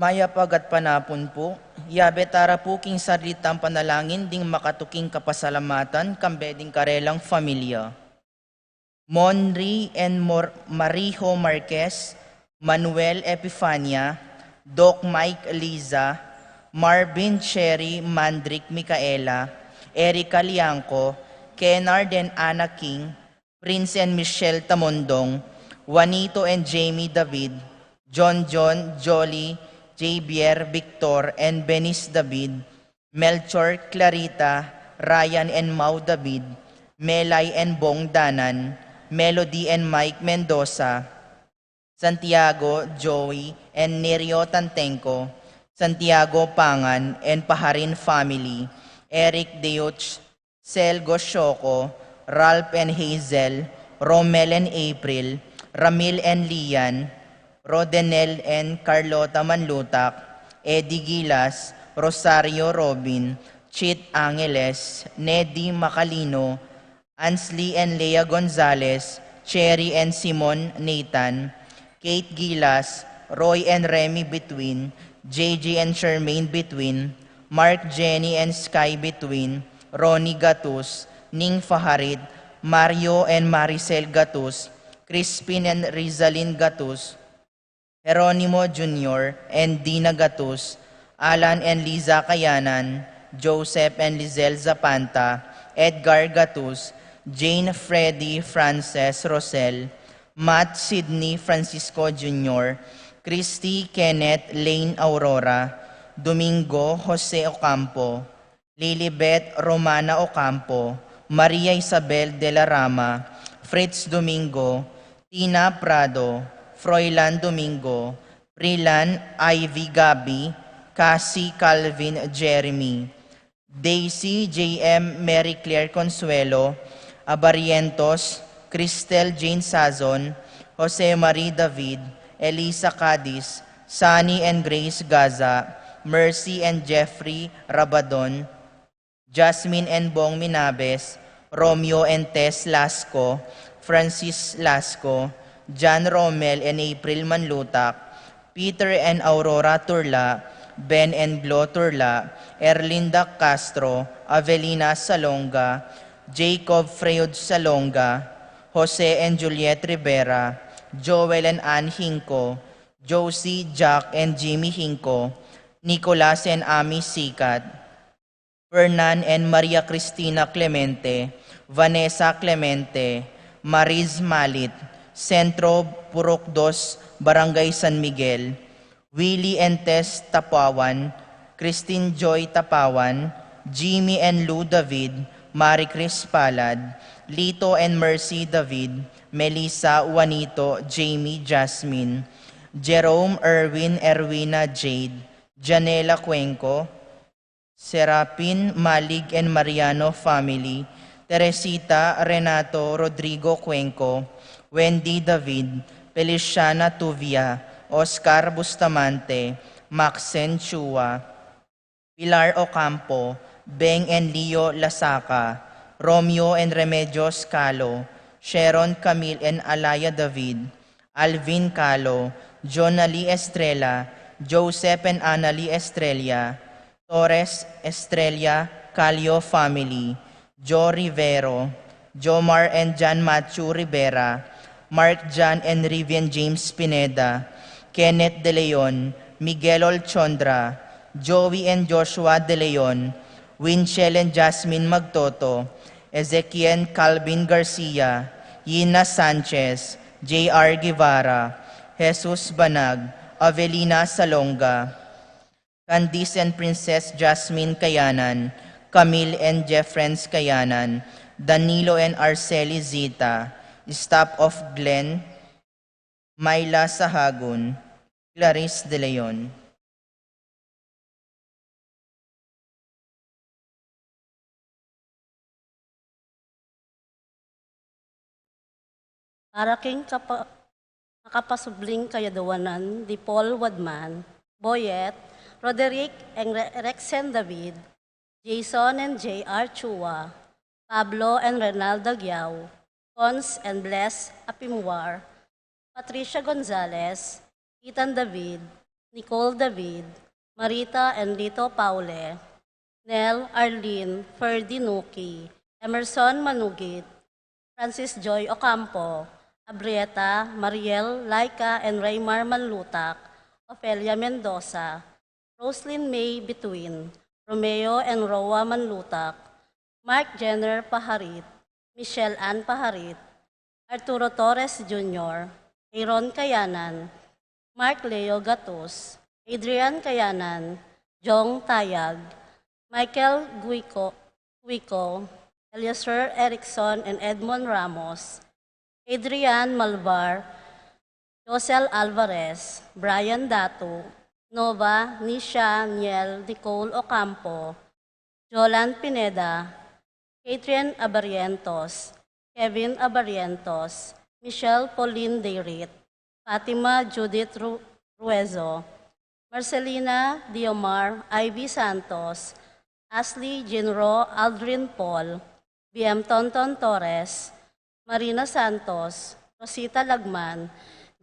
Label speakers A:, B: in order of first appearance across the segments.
A: Mayapag at panapon po, yabe tara po king sadlitang panalangin ding makatuking kapasalamatan kambeding karelang familia. Monri and Marijo Marquez, Manuel Epifania, Doc Mike Liza, Marvin Cherry Mandrick Micaela, Erica Liangco, Kennard and Anna King, Prince and Michelle Tamondong, Juanito and Jamie David, John Jolly, Javier Victor and Benis David, Melchor Clarita, Ryan and Mau David, Melay and Bong Danan, Melody and Mike Mendoza, Santiago, Joey, and Nerio Tantenco, Santiago Pangan and Paharin family, Eric Deutsch, Sel Goshoco, Ralph and Hazel, Romel and April, Ramil and Lian, Rodenel and Carlota Manlutak, Eddie Gilas, Rosario Robin, Chit Angeles, Neddy Macalino, Ansley and Lea Gonzalez, Cherry and Simon Nathan, Kate Gilas, Roy and Remy Between, JJ and Charmaine Between, Mark, Jenny and Sky Between, Ronnie Gatus, Ning Faharit, Mario and Maricel Gatus, Crispin and Rizalyn Gatus, Jeronimo Jr. and Dina Gatus, Alan and Liza Kayanan, Joseph and Lizelle Zapanta, Edgar Gatus, Jane Freddy Frances Rosel, Matt Sidney Francisco Jr., Christy Kenneth Lane Aurora, Domingo Jose Ocampo, Lilibet Romana Ocampo, Maria Isabel de la Rama, Fritz Domingo, Tina Prado, Froilan Domingo, Prilan Ivy Gabi, Cassie Calvin Jeremy, Daisy J.M. Mary Claire Consuelo, Abarientos, Cristel Jane Sazon, Jose Marie David, Elisa Cadiz, Sunny and Grace Gaza, Mercy and Jeffrey Rabadon, Jasmine and Bong Minabes, Romeo and Tess Lasco, Francis Lasco, John Romel and April Manlutak, Peter and Aurora Turla, Ben and Glo Turla, Erlinda Castro, Avelina Salonga, Jacob Freud Salonga, Jose and Juliet Rivera, Joel and Ann Hinco, Josie, Jack and Jimmy Hinco, Nicolas and Ami Sikat, Fernan and Maria Cristina Clemente, Vanessa Clemente, Mariz Malit, Centro Purok 2, Barangay San Miguel, Willie and Tess Tapawan, Christine Joy Tapawan, Jimmy and Lou David, Marie Chris Palad, Lito and Mercy David, Melissa, Juanito, Jamie, Jasmine, Jerome, Erwin, Erwina, Jade, Janela Cuenco, Serapin, Malig and Mariano family, Teresita, Renato, Rodrigo Cuenco, Wendy David, Feliciana Tuvia, Oscar Bustamante, Maxen Chua, Pilar Ocampo, Beng and Leo Lasaka, Romeo and Remedios Calo, Sharon Camille and Alaya David, Alvin Calo, Jonali Estrella, Joseph and Annalie Estrella, Torres Estrella Calio family, Joe Rivero, Jomar and John Matthew Rivera, Mark John and Rivian James Pineda, Kenneth De Leon, Miguel Olchondra, Joey and Joshua De Leon, Winchell and Jasmine Magtoto, Ezequiel Calvin Garcia, Yina Sanchez, J.R. Guevara, Jesus Banag, Avelina Salonga, Candice and Princess Jasmine Kayanan, Camille and Jeffrens Kayanan, Danilo and Arceli Zita, staff of Glenn, Myla Sahagun, Clarice De Leon.
B: Para king nakapasubling kayadawanan di Paul Wadman, Boyet, Roderick and Rexen David, Jason and J.R. Chua, Pablo and Renaldo Giao, Cons and Bless Apimwar, Patricia Gonzalez, Ethan David, Nicole David, Marita Enlito Paule, Nell Arlene Ferdinuki, Emerson Manugit, Francis Joy Ocampo, Abrieta, Mariel, Laika, and Raymar Manlutak, Ofelia Mendoza, Roslyn May Bituin, Romeo and Roa Manlutak, Mark Jenner Paharit, Michelle Ann Paharit, Arturo Torres Jr., Aaron Kayanan, Mark Leo Gatus, Adrian Kayanan, Jong Tayag, Michael Guico, Eliezer Erickson and Edmond Ramos, Adrian Malvar, Josel Alvarez, Brian Dato, Nova, Nisha, Niel, Nicole Ocampo, Jolan Pineda, Adrian Abarientos, Kevin Abarientos, Michelle Pauline Deirit, Fatima Judith Ruezo, Marcelina Diomar, Ivy Santos, Ashley Jinro Aldrin Paul, BM Tonton Torres, Marina Santos, Rosita Lagman,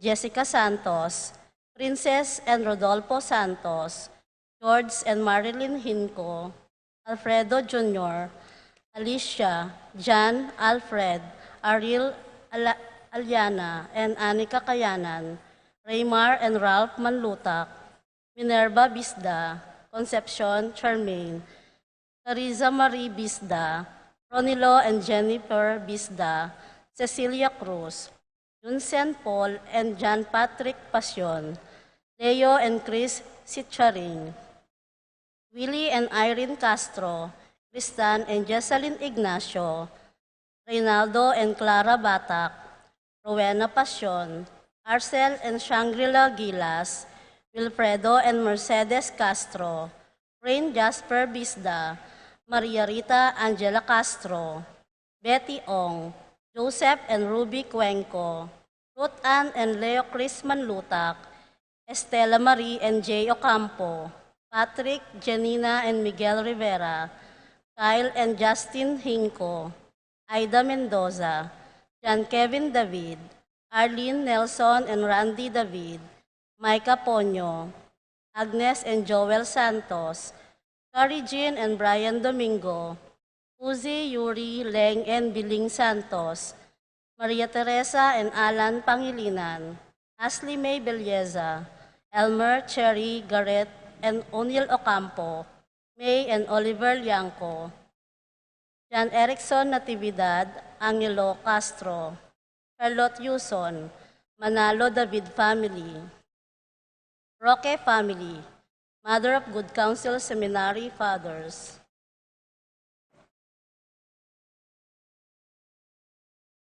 B: Jessica Santos, Princess and Rodolfo Santos, George and Marilyn Hinco, Alfredo Jr., Alicia, Jan, Alfred, Ariel Aliana, and Anika Kayanan, Raymar and Ralph Manlutak, Minerva Bisda, Concepcion Charmaine, Teresa Marie Bisda, Ronilo and Jennifer Bisda, Cecilia Cruz, Junsen Paul and John Patrick Pasion, Leo and Chris Sitcharing, Willie and Irene Castro, Tristan and Jessalyn Ignacio, Reynaldo and Clara Batak, Rowena Pasion, Arcel and Shangri-La Gilas, Wilfredo and Mercedes Castro, Rain Jasper Bisda, Maria Rita Angela Castro, Betty Ong, Joseph and Ruby Cuenco, Ruth Ann and Leo Chris Manlutak, Estela Marie and Jay Ocampo, Patrick, Janina and Miguel Rivera, Kyle and Justin Hinco, Aida Mendoza, John Kevin David, Arlene Nelson and Randy David, Micah Ponyo, Agnes and Joel Santos, Carrie Jean and Brian Domingo, Uzi, Yuri, Leng and Biling Santos, Maria Teresa and Alan Pangilinan, Ashley May Belleza, Elmer, Cherry, Garrett, and O'Neill Ocampo, May and Oliver Liangco, Jan Erickson Natividad, Angelo Castro, Charlotte Yuson, Manalo David family, Roque family, Mother of Good Counsel Seminary Fathers.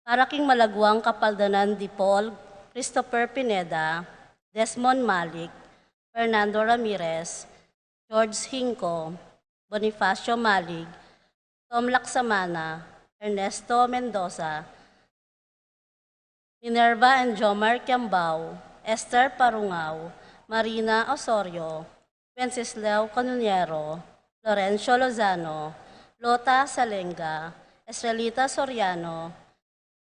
B: Paraking Malaguang Kapaldanan di Paul, Christopher Pineda, Desmond Malik, Fernando Ramirez, George Hinco, Bonifacio Malig, Tom Laksamana, Ernesto Mendoza, Minerva and Jomar Kiambao, Esther Parungaw, Marina Osorio, Wenceslao Canuniero, Lorenzo Lozano, Lota Salenga, Estrelita Soriano,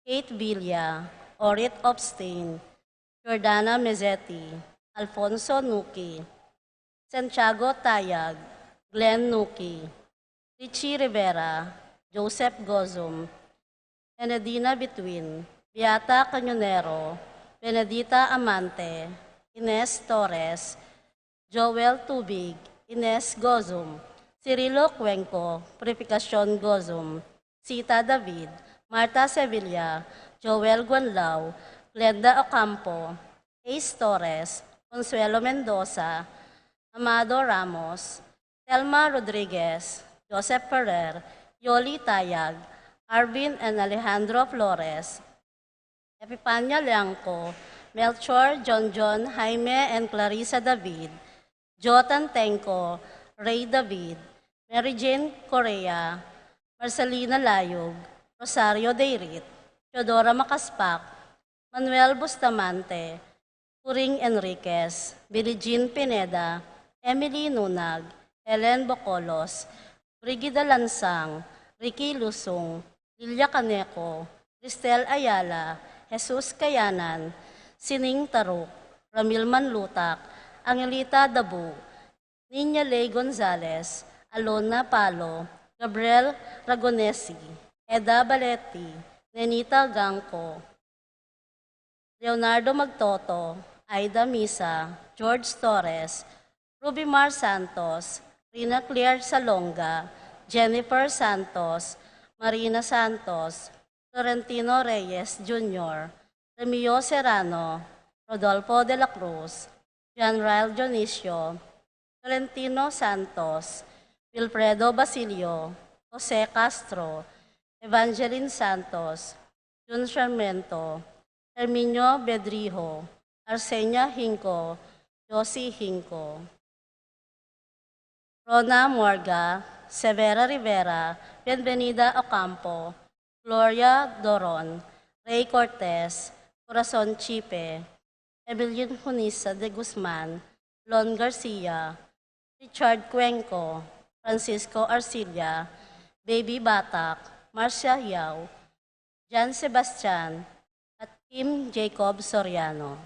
B: Kate Villa, Orit Obstain, Jordana Mezzetti, Alfonso Nuki, Santiago Tayag, Glenn Nuki, Richie Rivera, Joseph Gozum, Enedina Bituin, Beata Canyonero, Benedita Amante, Ines Torres, Joel Tubig, Ines Gozum, Cirilo Cuenco, Purificacion Gozum, Sita David, Marta Sevilla, Joel Guanlao, Glenda Ocampo, Ace Torres, Consuelo Mendoza, Amado Ramos, Telma Rodriguez, Joseph Ferrer, Yoli Tayag, Arvin and Alejandro Flores, Epipania Liangco, Melchor, John, Jaime and Clarissa David, Jotan Tenco, Ray David, Mary Jane Correa, Marcelina Layog, Rosario Deirit, Teodora Makaspak, Manuel Bustamante, Turing Enriquez, Billie Jean Pineda, Emily Nunag, Helen Bocolos, Brigida Lansang, Ricky Lusong, Lilia Caneco, Cristel Ayala, Jesus Kayanan, Sining Taruk, Ramil Manlutak, Angelita Dabu, Nina Ley Gonzalez, Alona Palo, Gabriel Ragonesi, Eda Baletti, Nenita Gangco, Leonardo Magtoto, Aida Misa, George Torres, Ruby Mar Santos, Rina Claire Salonga, Jennifer Santos, Marina Santos, Florentino Reyes Jr., Remio Serrano, Rodolfo de la Cruz, John Ryle Dionisio, Florentino Santos, Wilfredo Basilio, Jose Castro, Evangeline Santos, Jun Sarmiento, Herminio Bedrijo, Arsenia Hinco, Josie Hinco, Rona Morga, Severa Rivera, Bienvenida Ocampo, Gloria Doron, Ray Cortez, Corazon Chipe, Evelyn Junisa de Guzman, Lon Garcia, Richard Cuenco, Francisco Arcilla, Baby Batak, Marcia Hiao, Jan Sebastian, at Kim Jacob Soriano.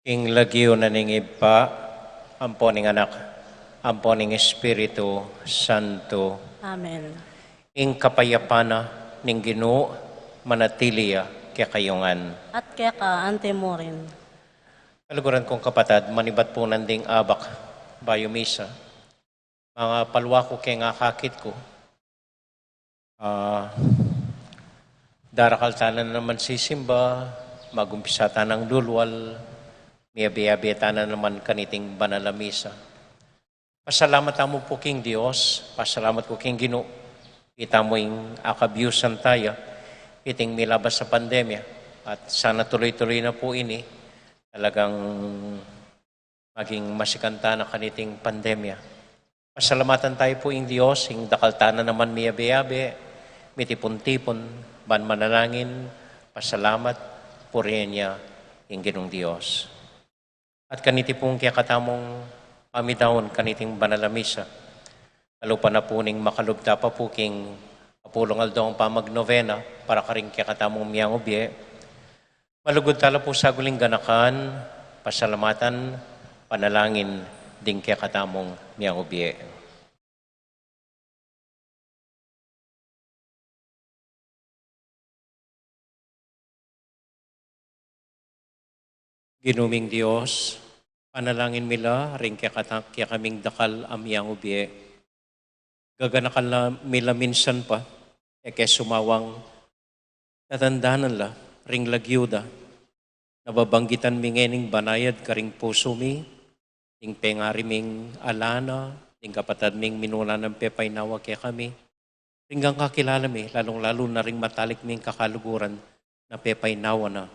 C: Ing lagyo na ning iba, ampo ning anak, ampo ning Espiritu Santo.
B: Amen.
C: Ing kapayapana ning Ginoo manatiliya kaya kayungan.
B: At kaya ka, ante mo rin.
C: Kaluguran kong kapatad, manibat po nanding abak bayo misa. Mga palwa ko kaya nga kakit ko. Darakal tanan naman sisimba, magumpisa tanang dulwal, miyabi-yabi tanan naman kaniting banal na misa. Pasalamat mo po king Diyos, pasalamat ko king Ginoo. Kita mo yung akabyusan tayo, iting milabas sa pandemya. At sana tuloy-tuloy na po ini, talagang maging masikanta na kaniting pandemya. Pasalamatan tayo po ing Diyos, yung dakaltanan naman miyabi-yabi, mitipon-tipon, ban manalangin, pasalamat, purihan niya yung Ginong Diyos. At kaniti pong kaya katamong pamidawon kaniting banal na misa. Kalupa na po ning makalubta pa po king apulong aldo ang pamagnovena para karing kaya katamong miyang ubye. Malugod tala po sa guling ganakan, pasalamatan, panalangin, ding kaya katamong miyang ubye. Ginuming Diyos, panalangin mila, ring kaya kaming dakal amyang ubye. Gaganakal na mila minsan pa, kaya sumawang natandanan la, ring lagyuda, nababanggitan mingening banayad karing puso mi, ting pengariming alana, ting kapatad ming minuna ng pepay nawa kaya kami, ringgang kakilala mi, lalong-lalo na ring matalik ming kakaluguran na pepay nawa na.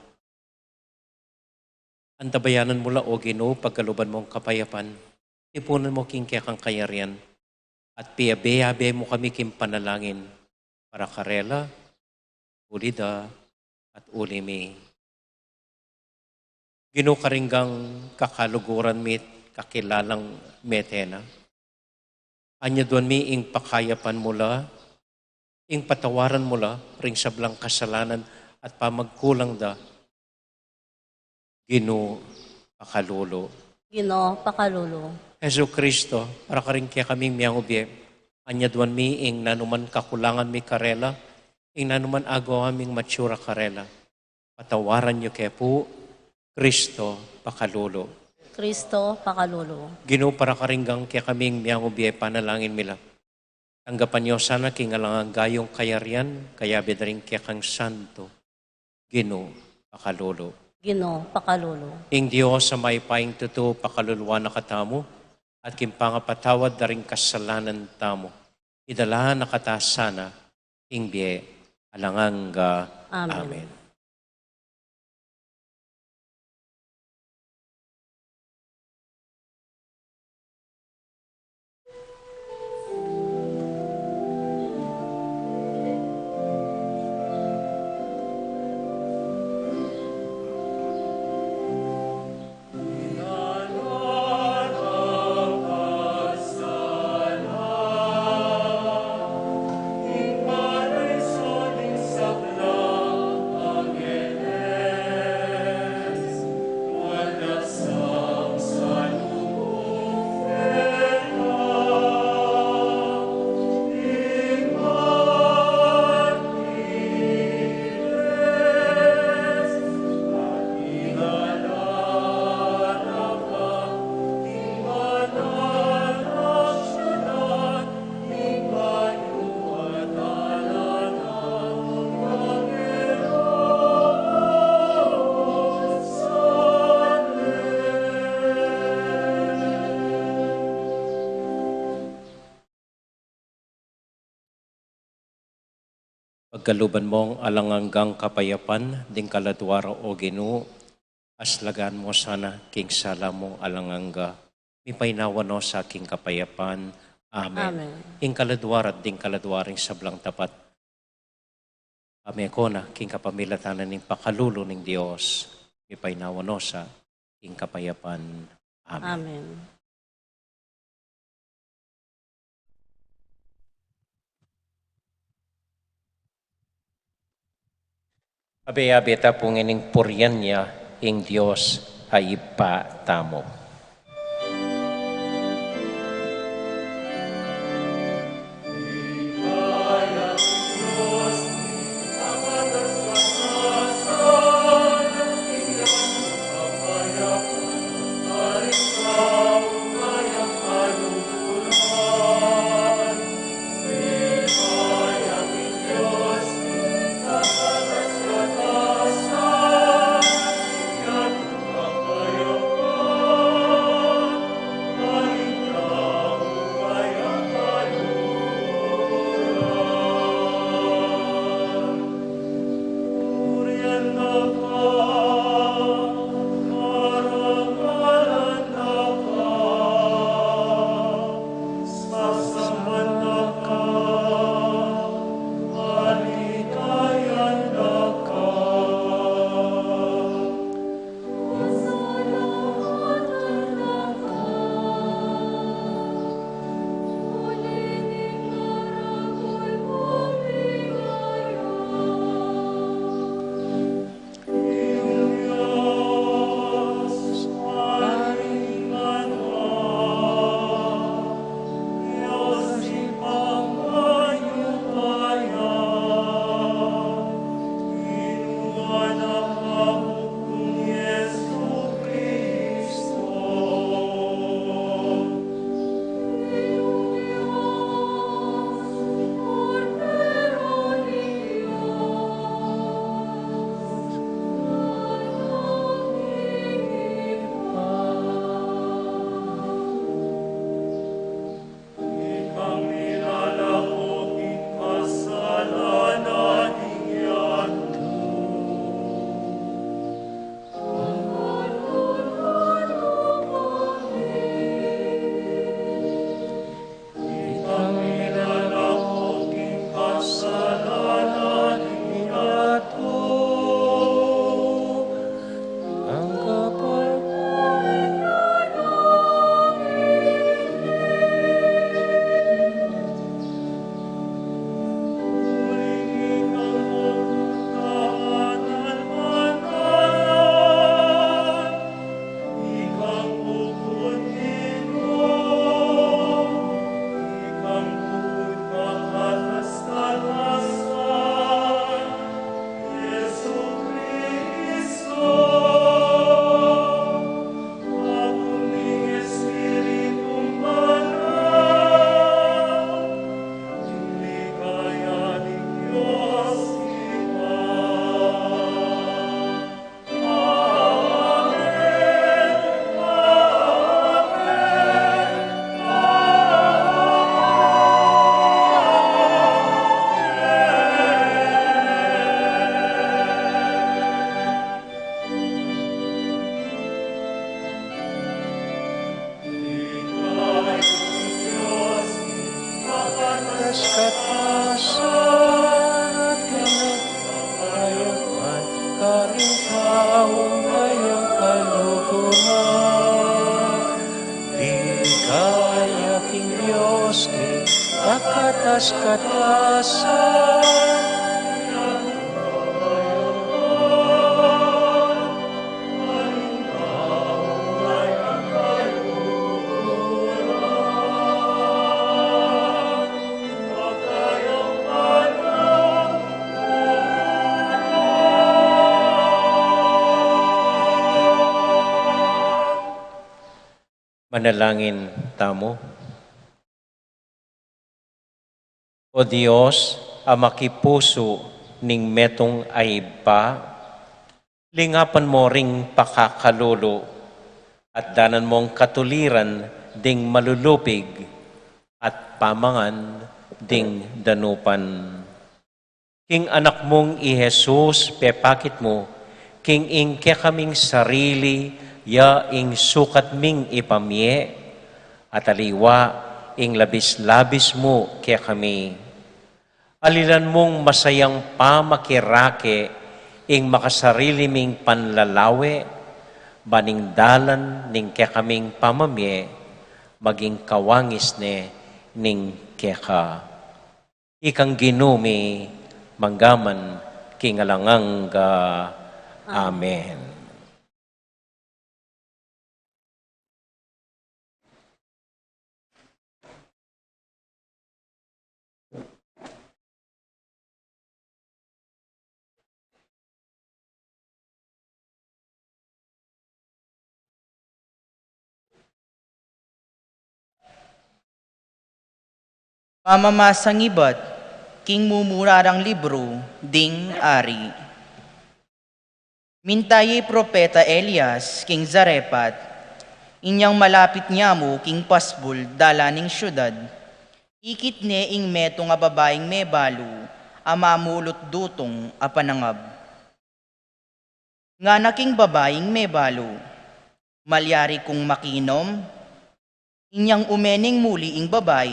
C: Antabayanan mo la o Ginoo pagkaluban mong kapayapan, ipunan mo king kaya kang kayarian, at piyabe-yabe mo kami king panalangin, para karela, ulida, at ulimi. Ginoo karinggang kakaluguran mit, kakilalang metena. Anya doon mi ing pakayapan mula, ing patawaran mula, ring sablang kasalanan at pamagkulang da, Ginoo pakalulo.
B: Ginoo, pakalulo.
C: Jesu Kristo, para ka rin kaya kaming miyang ubye, anyadwan mi ing nanuman kakulangan mi karela, ing nanuman agaw aming matsura karela. Patawaran niyo kaya po, Kristo pakalulo.
B: Kristo, pakalulo.
C: Ginoo para ka rin kaya kaming miyang ubye, panalangin mila. Tanggapan niyo sana kingalangang gayong kayarian, kaya bidaring kaya kang santo. Ginoo pakalulo.
B: Ginoo, pakalulo.
C: Ing Diyos sa may paing tuto pakaluluwa na katamo at kimpangapatawad na rin kasalanan tamo. Idala na katasana ing biye alanganga.
B: Amen.
C: Amen. Pagkaluban mong alanganggang kapayapan, ding kaladwara o Ginoo, aslagan mo sana king sala mong alangangga. Mipaynawa no sa king kapayapan. Amen.
B: Amen.
C: King kaladwara ding kaladwaring sablang tapat. Amen ko na king kapamilatanan ning pakalulo ning Dios. Mipaynawa no sa king kapayapan. Amen.
B: Amen.
C: Abe-abe ta pong ining puryan niya, ing Diyos, ay ipatamo. Manalangin tamo. O Dios, Ama kipuso ning metong ay ba, lingapan mo ring pakakalolo at danan mong katuliran ding malulupig at pamangan ding danupan. King anak mong i Jesus, pepakit mo, king ingke kaming sarili, ya ing sukat ming ipamye, at aliwa ing labis-labis mo kaya kami. Alilan mong masayang pamakirake, ing makasarili ming panlalawe, baning dalan ning kaya kaming pamamye, maging kawangis ne ning keka. Ikang ginumi, manggaman, kingalangang Amen.
A: Mamamasang iba't king mumurarang libro ding ari. Mintaye propeta Elias king Zarepat, inyang malapit niya mo king pasbul dalaning syudad. Ikit ne ing meto nga babaeng may balu, amamulot dutong apanangab. Nga naking babaeng may balu, malyari kong makinom, inyang umeneng muli ing babay,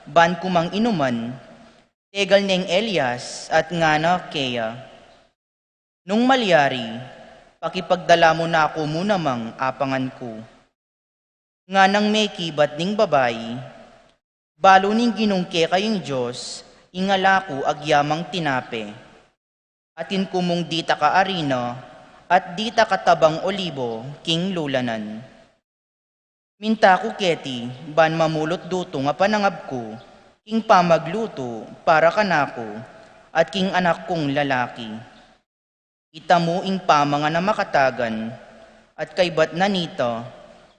A: ban kumang inuman, tegal neng Elias at nga na Kea. Nung malyari, pakipagdala mo na ako muna mang apangan ko. Nga nang may kibat ning babay, balo ning ginungke kayong Diyos, ingala ko agyamang tinape. Atin kumong dita ka arina, at dita katabang olibo, king lulanan. Minta ko keti, ban mamulot duto nga panangab ko, king pamagluto para kanako, at king anak kong lalaki. Ita mo ing pamanga na makatagan, at kay bat na nito,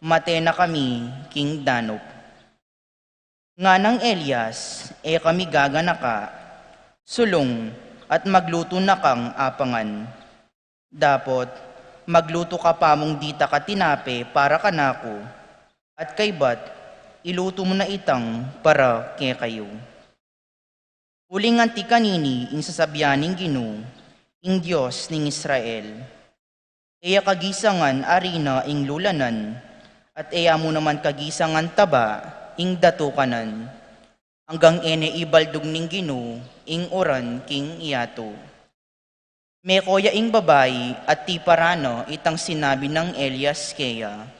A: mate na kami, king danop. Nga ng Elias, kami gaganaka, sulong, at magluto na kang apangan. Dapot, magluto ka pa mong dita ka tinape para kanako, at kay bat, iluto mo na itang para kay kayo. Uling anti kanini, ing sasabyaning Ginu, ing Diyos ning Israel. Eya kagisangan arina ing lulanan, at eya mo naman kagisangan taba, ing datukanan, hanggang ene ibaldog ning Ginu, ing oran king iyato. May koya ing babay at ti parano itang sinabi ng Elias Kea.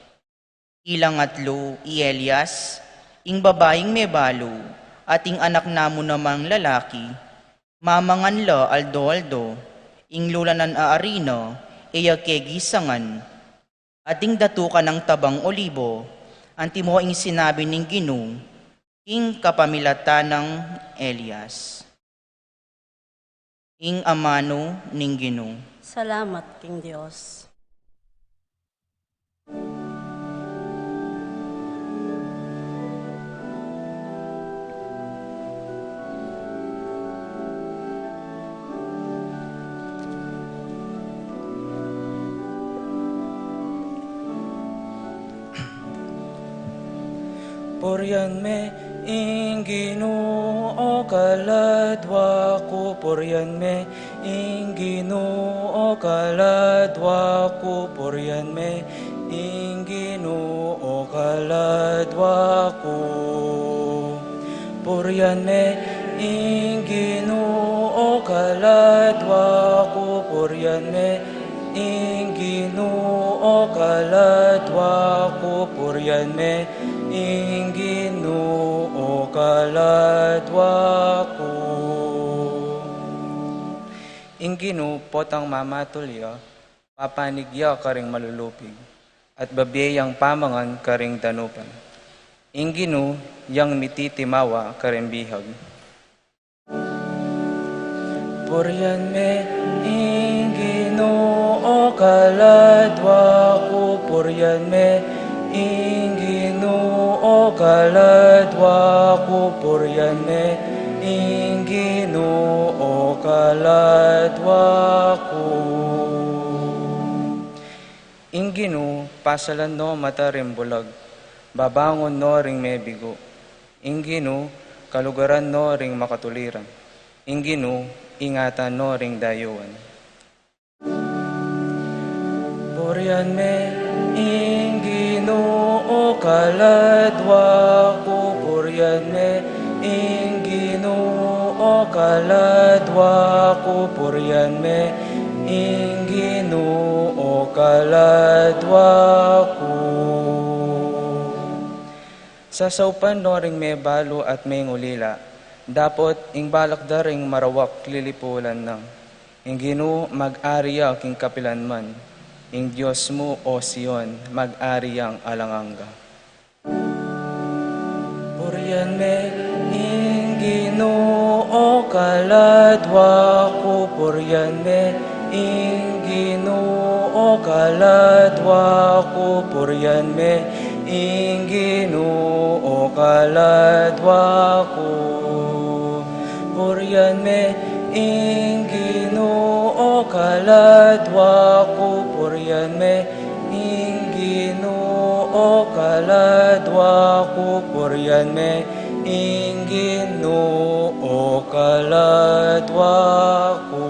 A: Ilang atlo i Elias, ing babaying may balo, at ing anak namo namang lalaki, mamangan la aldo-aldo, ing lulanan aarino, iya kegisangan, at ing datukan ng tabang olibo, anti mo ing sinabi ning Ginu, ing kapamilata ng Elias. Ing amano ning Ginu.
B: Salamat, King Diyos.
D: Purian me ing Ginoo kaladwa ko, purian me ing Ginoo kaladwa ko, purian me ing Ginoo kaladwa ko. Purian me ing Ginoo kaladwa ko, purian me ing Ginoo kaladwa ko, purian me ing Ginoo kaladwa ko. Ing Ginoo potang mamatulya, papanigya karing malulupig, at babiyang pamangan karing danupan. Ing Ginoo yang mititimawa karing bihag. Purian me ing Ginoo kaladwa ko, purian me ing Ginoo kaladwa ko, purian me ing Ginoo kaladwa ko. Ing Ginoo pasalan no matarim bulag, babangon no ring may bigo. Ing Ginoo kalugaran no ring makatuliran. Ing Ginoo ingatan no ring dayuan. Purian me ing Ginoo kaladwa ko, purian me ing Ginoo kaladwa ko, purian me ing Ginoo kaladwa ko. Sasaupan no ring may balo at may ngulila, dapot ing balak daring marawak lilipulan nang. Ing Ginoo mag-ariya king kapilan man, ing Diyos mo o Sion mag-ariyang alanganga. Purian me ing Ginoo kaladwa ko, purian me ing Ginoo kaladwa ko, purian me ing Ginoo kaladwa ko. puryan me, ing Ginoo kaladwa ko puryan me, ing Ginoo kaladwa ko puryan me, ing Ginoo kaladwa ko.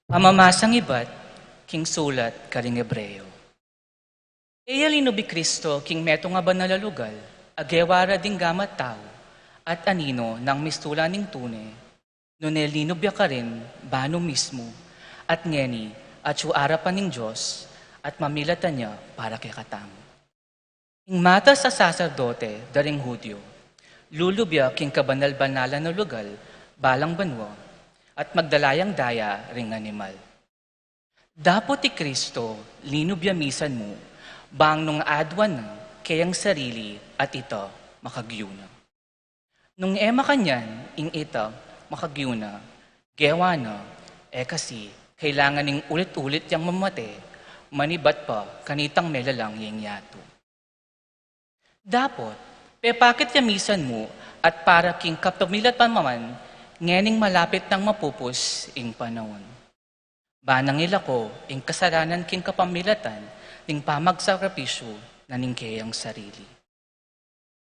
E: Pamamasang iba't, king sulat karing Hebreo. Eya linubi Kristo, king meto nga ba nalalugal, agewara ding gamat tao, at anino ng mistula ning tune, nunel linubya ka rin, bano mismo, at ngeni, at suara pa ning Diyos, at mamilatan niya para kay katamo. Ing mata sa saserdote, daring Hudyo, lulubya king kabanal-banalan na lugal, balang banwa, at magdalayang daya ring animal. Dapo ti Kristo, linubya misan mo, bang nung adwan na, kayang sarili at ito makagyuna. Nung ema kanyan, ing ito makagyuna, gewa na, kasi kailangan ning ulit-ulit yang mamate, manibat pa kanitang melalang yang yato. Dapot, pepakit yamisan mo at para king kapamilat pamaman, ngening malapit nang mapupus ing panahon. Banang ila ko, ing kasaranan king kapamilatan, ing pamagsakripisyo na ning kayang sarili.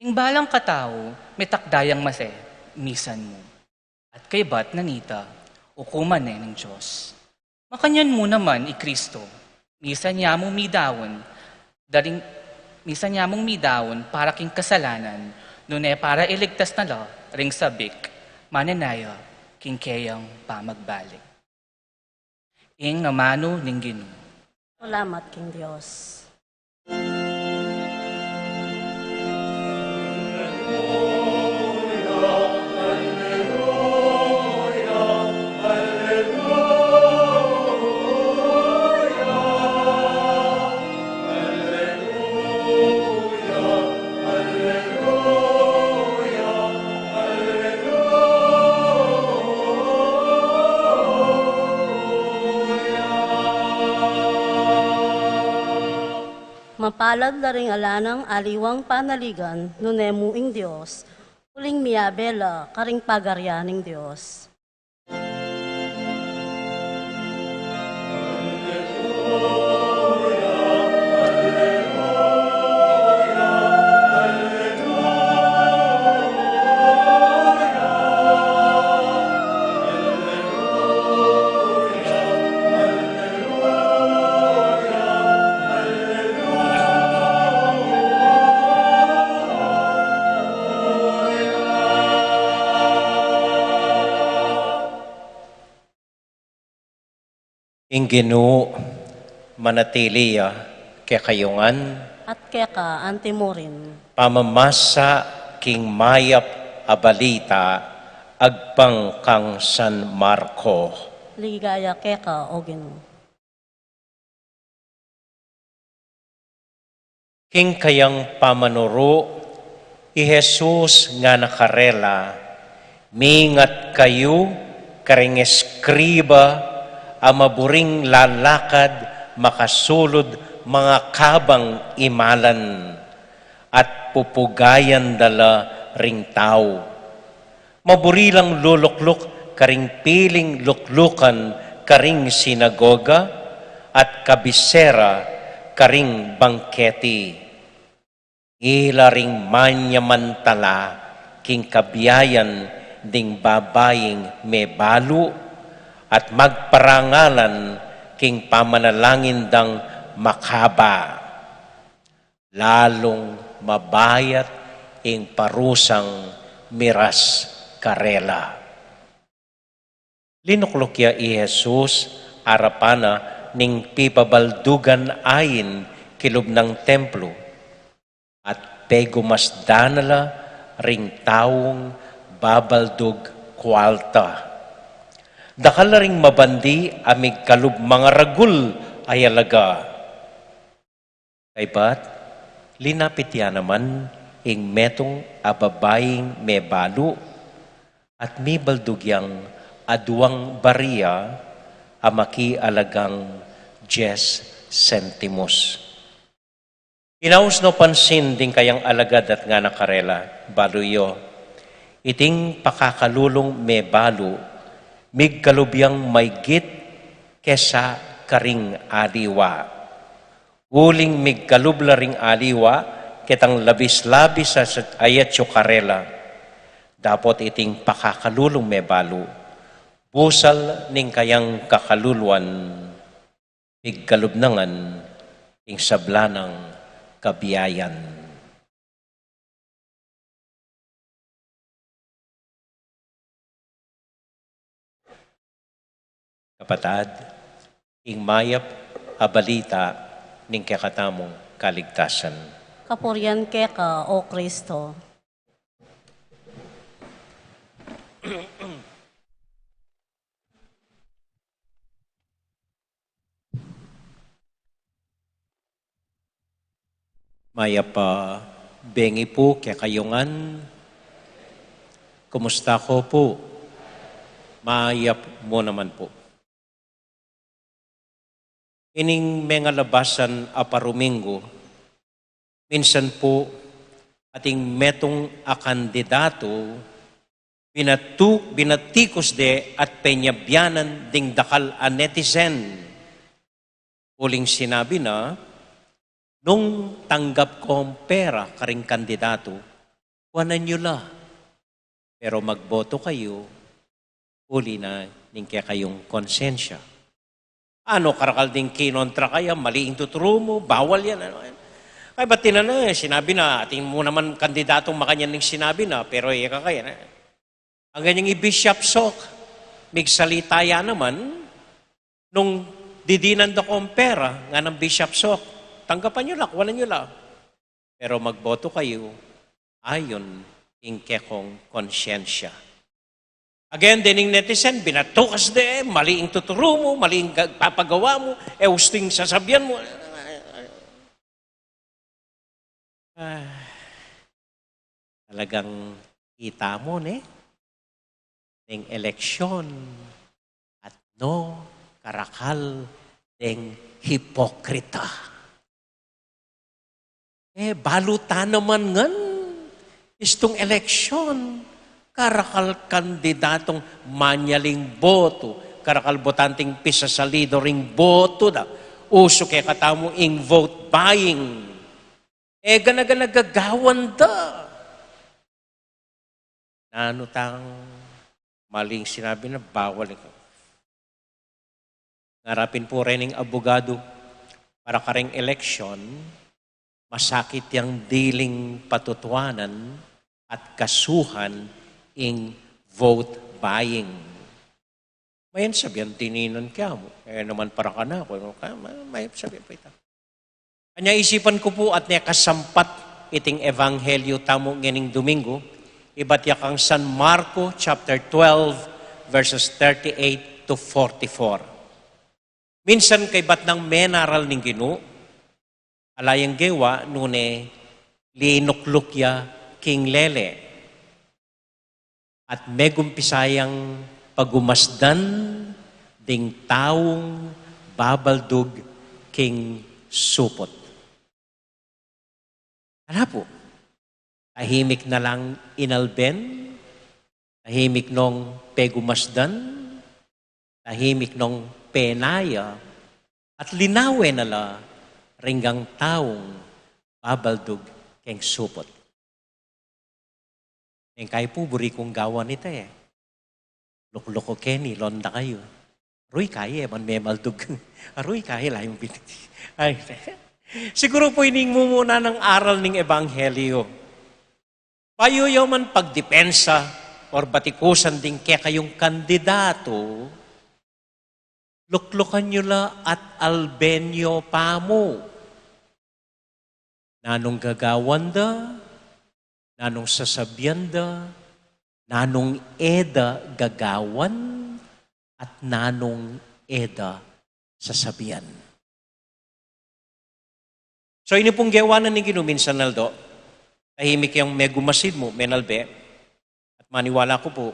E: Ing balang katao, may takdayang mase, misan mo. At kay bat nanita, ukuman ng Diyos. Makanyan mo naman i Kristo, misan niya mong midawon para king kasalanan, nune para iligtas na la, ring sabik, mananaya, king kayang pamagbalik. Ing namano ning Ginoo.
B: Salamat, King Diyos. Mapalad na rin alanang aliwang panaligan, nunemu ing Diyos, uling miyabela, karing pagaryaning Diyos.
C: Ing Ginoo manatili kay kayungan,
B: At keka antimurin,
C: pamamasa king mayap abalita, agpang kang San Marco.
B: ligaya keka o Ginoo.
C: King kayang pamanuro, i Jesus nga nakarela, mingat kayo, karing eskriba, amaburing lalakad, makasulod mga kabang imalan, at pupugayan dala ring tao. Maburilang lulukluk, karing piling luklukan, karing sinagoga, at kabisera, karing bangketi. Ila ring manyamantala, king kabiyayan, ding babaying may balu, at magparangalan king pamanalangin dang makaba. Lalong mabayat ing parusang miras karela. Linuklukya i Jesus arapana ning pipabaldugan ayin kilub ng templo at pegumas danala ring taong babaldug kwalta. Dakal ring mabandi amig kalub mga ragul ayalaga. Kay bat, linapit ya naman ing metong ababaying may balo at may baldugyang aduang bariya amaki alagang 10 sentimos. Inaus no pansin din kayang alagad at nga nakarela, baluyo. Iting pakakalulong may balo, mig kalubyang maygit kesa karing aliwa. Uling mig kalubla ring aliwa, kitang labis-labis sa ayat karela. Dapat iting pakakalulong may balo, busal ning kayang kakaluluan, mig kalubnangan, ing sablanang kabiyayan. Kapatad, ing mayap abalita ning kakatamong kaligtasan.
B: Kapurian ka, O Kristo.
C: Maya pa bengi po kaya kayungan. Kumusta ko po? Mayap mo naman po. Ining mga labasan aparumingo, minsan po ating metong akandidato binatikos de at penyabyanan ding dakal a netizen. Uling sinabi na, nung tanggap ko ang pera karing kandidato, kuhanan nyo la. Pero magboto kayo, uli na ning kaya kayong konsensya. Ano, karakal din kinontra kaya, maliing tuturo mo, bawal yan. Ano, ay, ba't tinanong sinabi na, ating mo naman kandidatong makanyan ning sinabi na, pero ika kaya na. Ang ganyang i-Bishop Sok, migsalita naman, nung didinan da kong pera, nga ng Bishop Sok, tanggapan nyo lang, kuwanan nyo lang. Pero magboto kayo ayon ing kekong konsyensya. Again, dining netizen, binatukas de, maliing tuturo mo, maliing papagawa mo, usting sasabihan mo. Talagang kita mo, ng eleksyon at no karakal ng hipokrita. Balutan naman ngan, istong eleksyon, karakal kandidatong manyaling boto, karakal botanting pisa sa ring boto da, uso kaya katamo ing vote buying. Ganaga gagawan da. Nano tang maling sinabi na bawal ito. Ngarapin po rin ng abogado para karing eleksyon, masakit yung diling patutuanan at kasuhan ing vote buying. Mayan sabihan, tininan kaya mo. Naman para ka na ako. Mayan sabihan po ito. Kanya isipan ko po at niya kasampat iting ebanghelyo tamo nganing Domingo. Iba't yakang San Marco chapter 12 verses 38 to 44. Minsan kay ba't nang menaral ning Ginoo, alayang gewa nune linuklukya king lele at megumpisayang pagumasdan ding taong babaldug king supot. Ano po? Tahimik na lang inalben, tahimik nung pegumasdan, tahimik nung penaya, at linawe na la ringgang taong babaldug keng supot. Yung kayo po, buri kong gawa nito Lukloko Kenny, londa kayo. Aroy kaya, man may maldug. Aroy kaya, layong bitit. Ay, siguro po ining mumuna ng aral ng Ebanghelyo. Payuyaw man pagdepensa or batikusan din kaya kayong kandidato, luklukan nyo la at albenyo pa mo. Nanong gagawan da, nanong sasabyan da, nanong eda gagawan, at nanong eda sasabihan. So ini pong gawanan ni Ginoo minsan naldo, Tahimik yung may gumasid mo, menalbe, at maniwala ko po,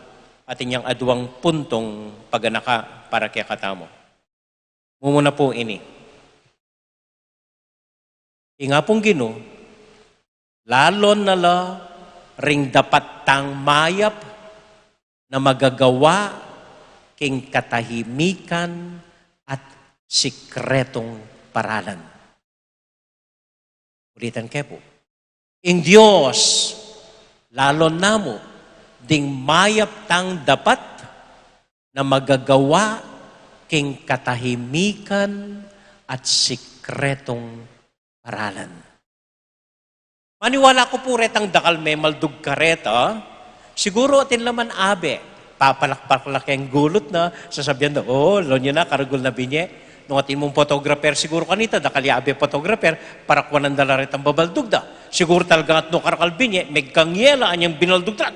C: atin yung aduang puntong paganaka para kaya katamo. Mumuna po ini. Inga pong Gino, lalo na la ring dapat tang mayap na magagawa king katahimikan at sikretong paralan. Ulitan kayo po. In Diyos, lalo na mo, ding mayap tang dapat na magagawa king katahimikan at sikretong paralan. Maniwala ko po retang dakal may maldug kareta, siguro atin laman abe, papalakpaklak yung gulot na, sasabihan na, lonyo na, karagol na binye. Nung atin mong photographer, siguro kanita, dakali abe photographer, para kuwan ang dala retang babaldug da. Siguro talaga at no karakal binye, may kangyela, anyang binaldug da,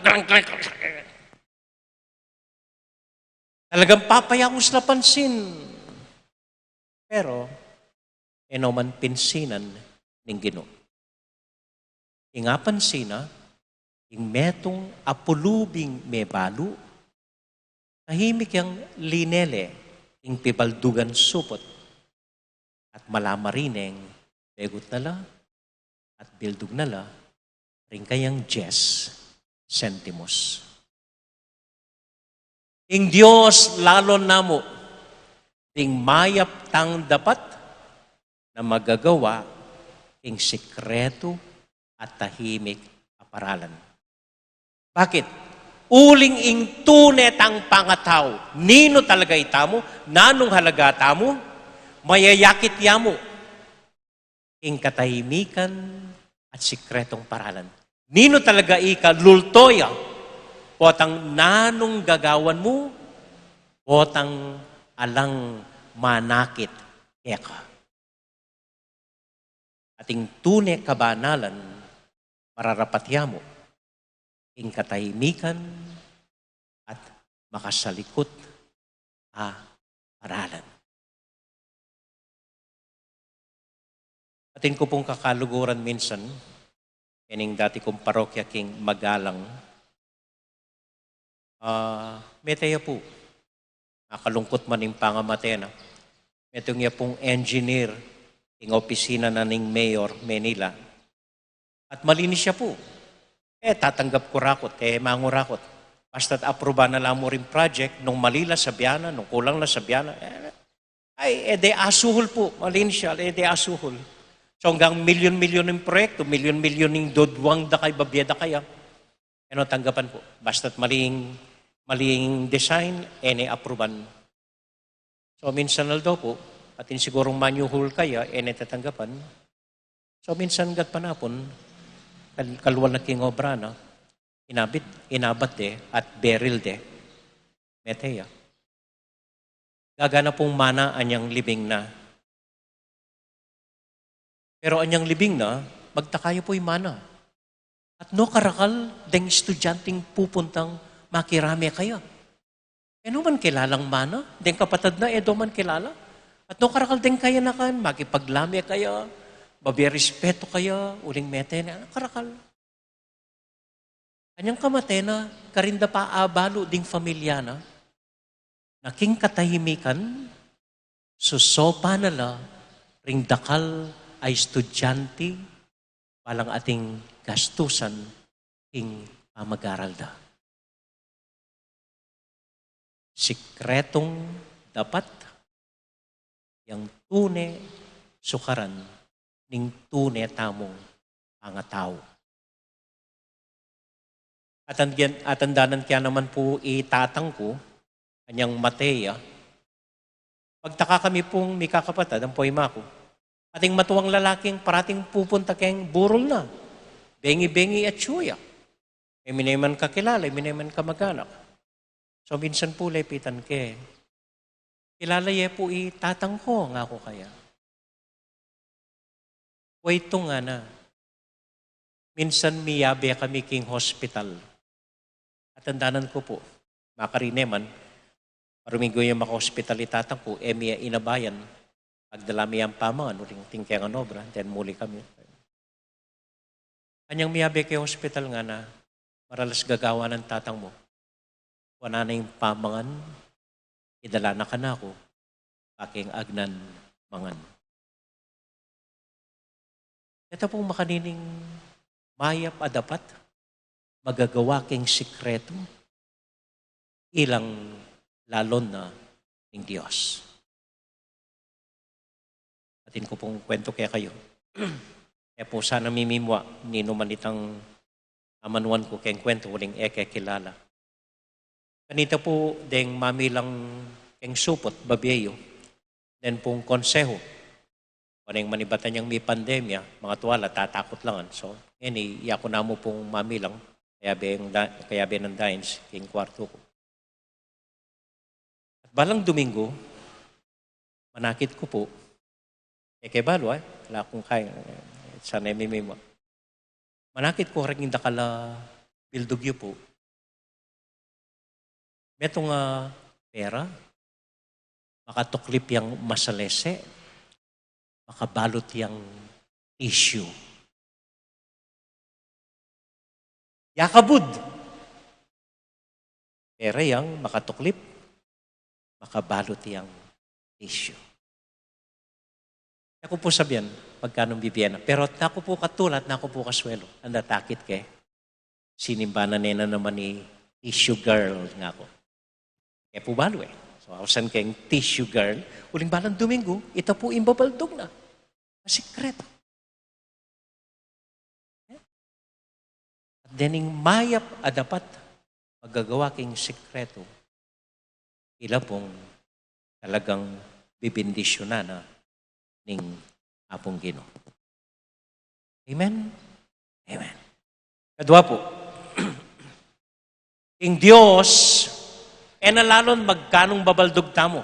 C: talagang papayakos na pansin. Pero, man pinsinan ng Ginoo. Inga pansina, ing metong apulubing mebalo, tahimik yang linele, ing pibaldugan supot, at malamarineng begot nala, at bildug nala, ring kayang 10 sentimos. Ing Diyos lalo namo, ing mayap tang dapat na magagawa ing sikreto at tahimik aparalan. Bakit? Uling ing tunet ang pangataw. Nino talaga itamo, nanong halaga tamo, mayayakit yamo ing katahimikan at sikretong paralan. Nino talaga ika lultoya, potang nanong gagawan mo, potang alang manakit eka. Ating tune kabanalan, mararapatyamo, ing katahimikan at makasalikot paralan. Atin ko pong kakaluguran minsan, ining dati kong parokya king Magalang, metaya po, nakalungkot man yung pangamatena, metong niya pong engineer, ing opisina na ning Mayor Manila, at malinis siya po. Tatanggap ko rakot, mangurakot. Basta't aproba na lang mo rin project, nung malila sa biyana, nung kulang na sa biyana, de asuhol po, malinis siya, de asuhol. So hanggang milyon-milyon ng proyekto, milyon-milyon ng dodwang da kay babyada kaya, tanggapan po. Basta't maling design, aproban. So minsan daw po, atin sigurong manuhol kaya, tatanggapan. So minsan gat panapon, kalwal na king obra na, inabat de, at beril de, meteya. Gagana pong mana anyang libing na. Pero anyang libing na, magtakayo po yung mana. At no karakal, deng estudyanteng pupuntang makirami kaya. Ano man kilalang mana, deng kapatid na, edo man kilala. At no karakal deng kaya na kan, makipaglami kaya, babi respeto kaya, uling mete na, karakal. Kanyang kamate na, karinda pa abalo ding familia na, naking katahimikan, susopa nala, ring dakal ay estudyante, palang ating gastusan, ing pamag-aral da. Sikretong dapat, yang tune sukaran, ning tune tamong pangatao. At andanan kaya naman po itatang ko, kanyang Matea, pagtaka kami pong may kakapatid, ang poema ko, ating matuwang lalaking parating pupunta kayong burol na, bengi-bengi at suya. Minaman kakilala, minaman kamag-anak. So minsan po lepitan ke, kilala ye po itatang ko nga ako kaya. Wait to nga na. Minsan miyabe kami king hospital. At andanan ko po, makarineman, parumigo yung maka-hospital itatang ko, miya inabayan, pagdalami ang pamangan, uling tingkang obra, then muli kami. Kanyang miyabe kay hospital nga na maralas gagawa ng tatang mo. Wala na yung pamangan, idala na ka na ako, aking agnan mangan. Ito pong makanining mayap adapat, magagawa king sikreto, ilang lalon na ng Diyos. Atin ko pong kwento kaya kayo. Kaya po sana mimimwa, ninuman itang amanuan ko kayong kwento, uling eke kilala. Kanita po, deng mamilang keng supot, babiyo, then pong konseho. Paneng manibatan niyang may pandemya, mga tuwala, tatakot langan. So, iyako na mo pong mamilang, kaya ng dines, king kwarto ko. At balang Domingo, manakit ko po, kay balo wala akong kaya, sana mo. Manakit ko rin yung dakala bildugyo po. Metong pera, makatuklip yung masalese, makabalot yung issue. Yakabud. Pera yung makatuklip, makabalot yung issue. Ako po sabihan, pagkanong bibiyana. Pero ako po katulad, ako po kaswelo. Ang natakit kay sinimbanan nena naman ni tissue girl nga ako. Kaya po balo So, awasan kayong tissue girl. Uling balang Domingo, ito po imbabaldog na. Masikreto. At dening mayap adapat, magagawa king sikreto, ila pong talagang bibindisyonan na ning apong Ginoo. Amen? Amen. Kadwa po, ing Diyos, nalalon magkanong babaldog tamo.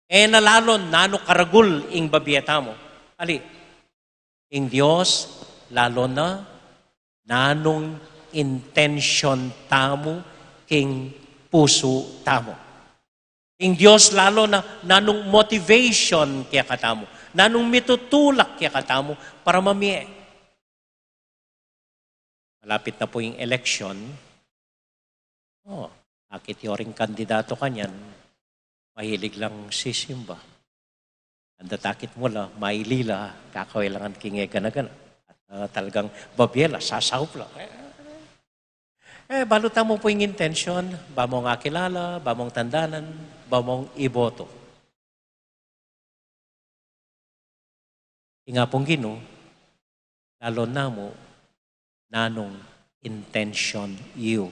C: Nalalon nano karagul ing babiyata mo. Ali, ing Diyos, lalo na nanong intention tamo king puso tamo. Ing Diyos lalo na nanong motivation kaya katamo. Nanong mitutulak kaya katamo para mamie. Malapit na po yung election. Akit yoring kandidato kanyan, mahilig lang sisimba. Ang datakit mo la, mailila, kakawailangan kinge gana-gana. At talagang babiela, sasahop lang. Balutan mo po yung intention, ba mong akilala, ba mong tandanan, ba mong iboto. Nga pong Ginoo, lalo na mo, nanong intention you.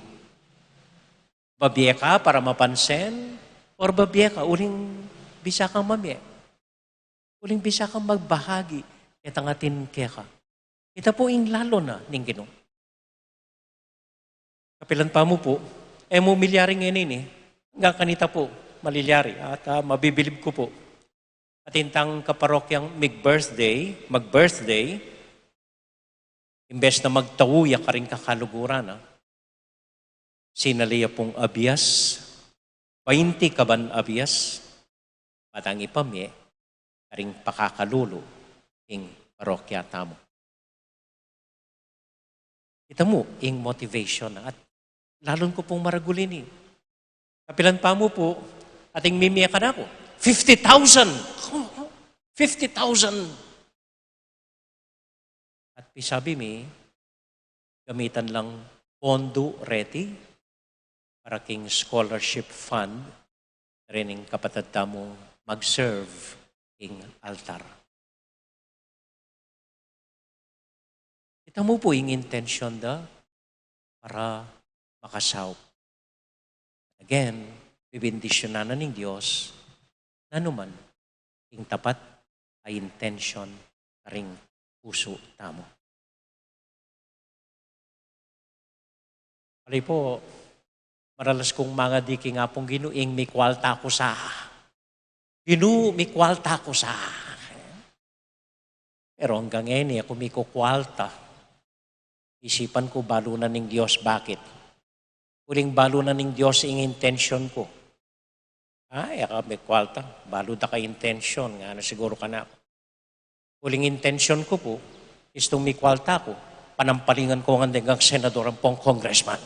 C: Babiye ka para mapansin, or babiye ka, uling bisa kang mamye. Uling bisa kang magbahagi, katangatin kaya ka. Ito po yung lalo na ning Ginoo. Kapilan pa mo po, mo milyaring ngayon nga kanita po, malilyari, at mabibilib ko po. At intang kaparokyang mag-birthday, imbes na magtawuya ka rin kakaluguran, sinaliya pong abiyas, 20 kaban abiyas, patang ipamye, karing pakakalulo, ing parokya tamo. Kita mo, ing motivation at lalon ko pong maragulin Kapilan pa mo po, ating mimiya ka na ako. 50,000! 50,000! At sabi mi, gamitan lang pondo ready para king scholarship fund rining kapatid mo mag-serve king altar. Kita mo po yung intention para makasawp. Again, bibindisyonan na ng Diyos na naman yung tapat ay intention na ring puso tamo. Alay po, maralas kong mga diki nga pong ginuing may kwalta ko sa. May kwalta ko sa. Pero hanggang ngayon ako may kukwalta. Isipan ko balo na ng Diyos. Bakit? Uling balo na ng Diyos ang intention ko. May kwalta. Balo da ka intention. Nga na siguro ka na ako. Uling intention ko po, is itong may kwalta ko. panampalingan ko ang hanggang senador ang pong congressman.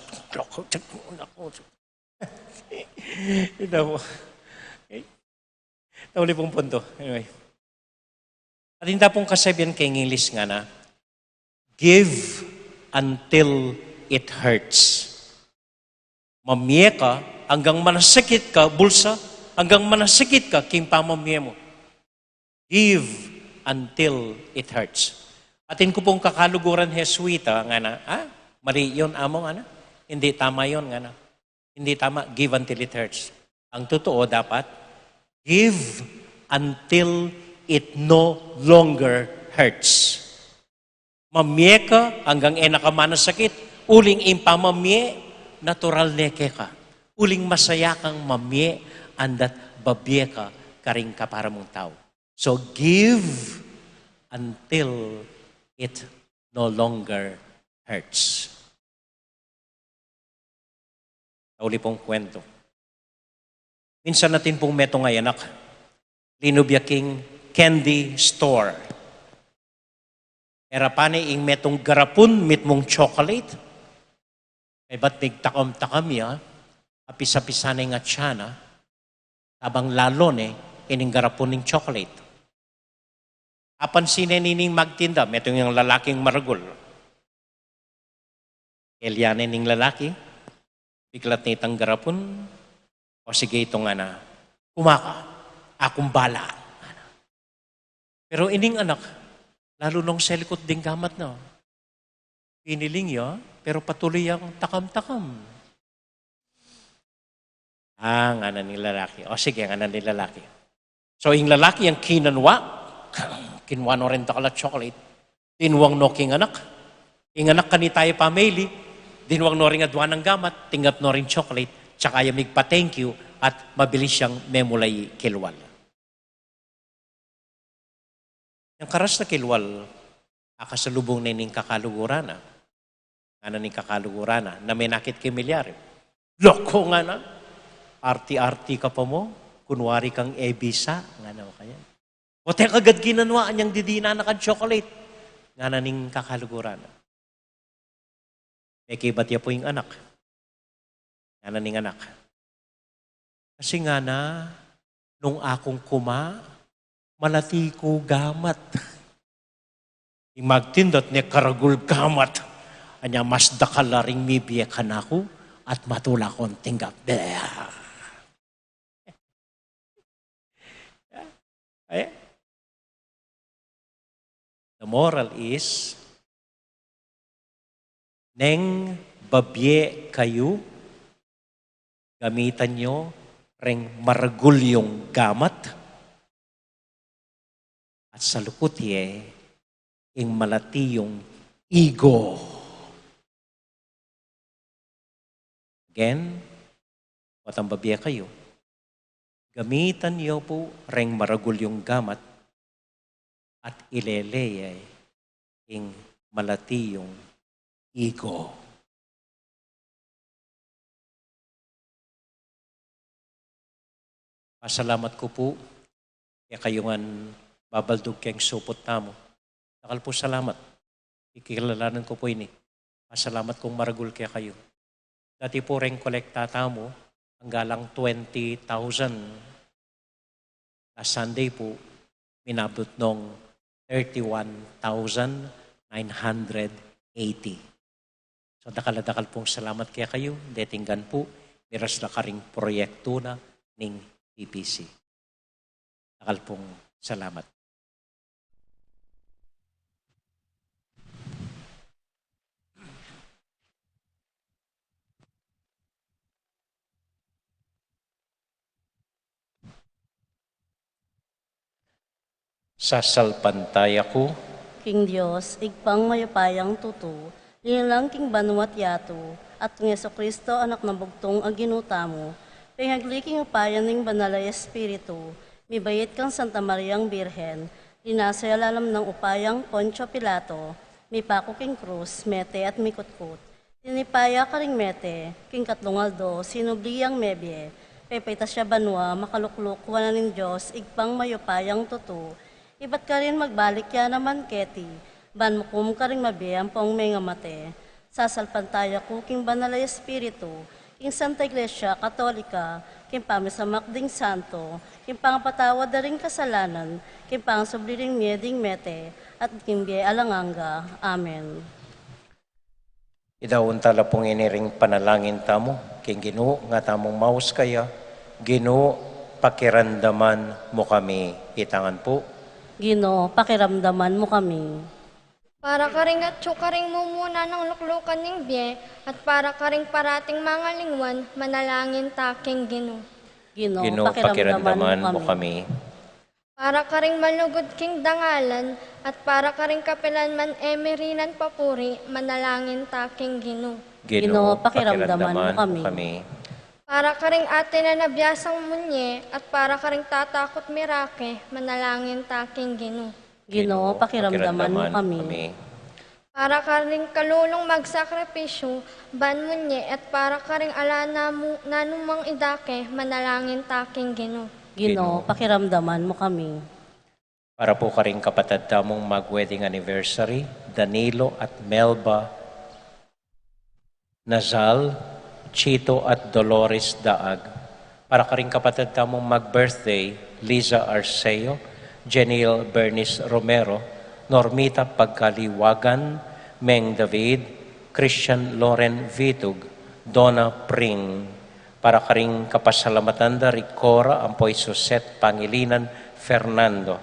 C: Nauli pong punto. Anyway. At hindi pong kasabihan kay English nga na, give until it hurts. Mamiye ka, hanggang manasakit ka, bulsa, hanggang manasakit ka, king pamamiye mo. Give until it hurts. Atin ko pong kakaluguran Jesuita, nga na, mali yun, amo, nga na. Hindi tama yun, nga na. Hindi tama, give until it hurts. Ang totoo dapat, give until it no longer hurts. Mamiye ka hanggang nakamanasakit, uling impamamiye, natural neke ka. Uling masaya kang mamiye, andat babiye ka, karing ka para mong tao. So give until it no longer hurts. Uli pong kwento. Minsan natin pong meto nga anak, linubyaking candy store. Era pani ing metong garapun, mit mong chocolate. Kaya ba't nagtakam-takam ya, apis-apisanay nga tiyana, tabang lalo ining garapun ng chocolate. Apan sinenining magtinda, metong yung lalaking maragol. Eliane ning lalaki, biglat nitang garapun, o sige ito nga na, kumaka, akong bala. Pero ining anak, lalo nung selikot ding gamat na, piniling ya, pero patuloy ang takam-takam. Nga na ng lalaki. O sige, nga na ng lalaki. So, yung lalaki, yung kinanwa, kinwa no rin takala chocolate, tinwang no king anak. Ing anak kani tayo pamili, dinwang no rin adwa ng gamat, tinggap no rin chocolate, tsaka yung migpa-thank you, at mabilis siyang memulay kilwal. Yung karas na kilwal, akasalubong na ning kakalugurana, ning kakalugurana, na may nakit kay milyari. Loko nga na, arti-arti ka pa mo, kunwari kang ebisa, nga na kaya. O teka agad ginanwaan niyang didina na chocolate, nga na ning kakalugurana. Eki ba't po yung anak? Nga na ning anak. Kasi nga na, nung akong kuma, malati ko gamat. Yung magtindot ni karagul gamat. Anya mas dakalaring mibiye ka na ako at matula kong tinggap. The moral is, neng babye kayo, gamitan nyo reng maragul yung gamat, at sa lukutye, ing malati yung ego. Again, watang babye kayo, gamitan niyo po reng maragul yung gamat at ileleye ing malati yung ego. Pasalamat ko po, kaya kayo nga babaldog kayong supot tamo. Nakal po salamat. Ikilalanan ko po ini. Pasalamat kong maragul kaya kayo. Dati po rin kolektata mo, hanggalang 20,000. Last Sunday po, minabot nung 31,980. So dakal pong salamat kaya kayo. Detinggan po, miras na karing proyekto na ning PPC. Dakal pong salamat. Sasalpantay ako,
B: King Diyos, igpang mayapayang tuto, linilang king banwat yato, at ng Yeso Kristo, anak ng bugtong aginuta mo, pinghagliking upayan ng banalay espiritu, mibayit kang Santa Mariang Birhen, linasay alalam ng upayang Poncio Pilato, mipako king krus, mete at mikutkut, tinipaya ka ring mete, king katlungaldo, sinubliyang mebye, pepeta siya banwa, makalukluk, wana ng Diyos, igpang mayupayang tuto, iba't ka rin magbalik ya naman keti, ban mo kum karing mabiyang pong may nga mate, sasalpantaya ko king banalay espiritu, king Santa Iglesia Katolika, king pamisamak ding santo, king pangapatawad na ring kasalanan, king pangsubliring mieding mete, at king biye alanganga. Amen.
C: Idawon tala pong iniring panalangin tamo, king Ginoo nga tamong maus kaya, Ginoo pakirandaman mo kami. Itangan po.
B: Ginoo, pakiramdaman mo kami.
F: Para karing at karing mumuna ng luklukan ng biye, at para karing parating mga lingwan, manalangin taking Ginoo.
C: Ginoo pakiramdaman mo kami.
F: Para karing malugod king dangalan, at para karing kapilan man emerinan papuri, manalangin taking Ginoo.
B: Ginoo, pakiramdaman mo kami.
F: Para karing ate na nabiyasang munye, at para karing tatakot mirake, manalangin taking Ginoo.
B: Ginoo, pakiramdaman mo kami.
F: Para karing kalulong magsakripisyo, ban munye, at para karing ala nanumang idake, manalangin taking Ginoo.
B: Ginoo, pakiramdaman mo kami.
C: Para po karing kapatid tamong mag-wedding anniversary, Danilo at Melba Nazal, Chito at Dolores Daag. Para karing kapatid tamong mag-birthday, Liza Arceo, Jeniel Bernice Romero, Normita Pagkaliwagan, Meng David, Christian Loren Vitug, Donna Pring. Para karing kapasalamatan da Ricora Ampoy Suset Pangilinan Fernando.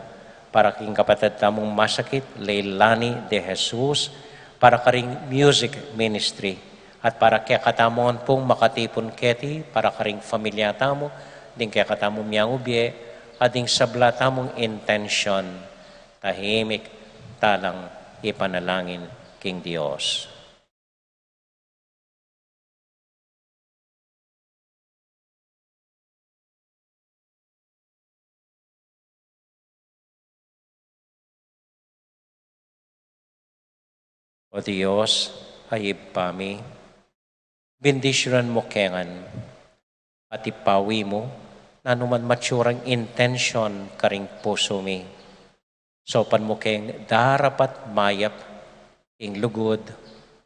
C: Para karing kapatid tamong masakit, Leilani de Jesus. Para karing music ministry. At para kaya katamon pong makatipon keti, para karing familia tamo, din kaya katamong miyang ubye, ading sabla tamong intention, tahimik, talang ipanalangin king Dios. O Diyos, ayib pami, bendisyonan mo kengan, at ipawi mo, nanuman matsurang intention karing puso mi. Sopan mo keng darapat mayap, ing lugod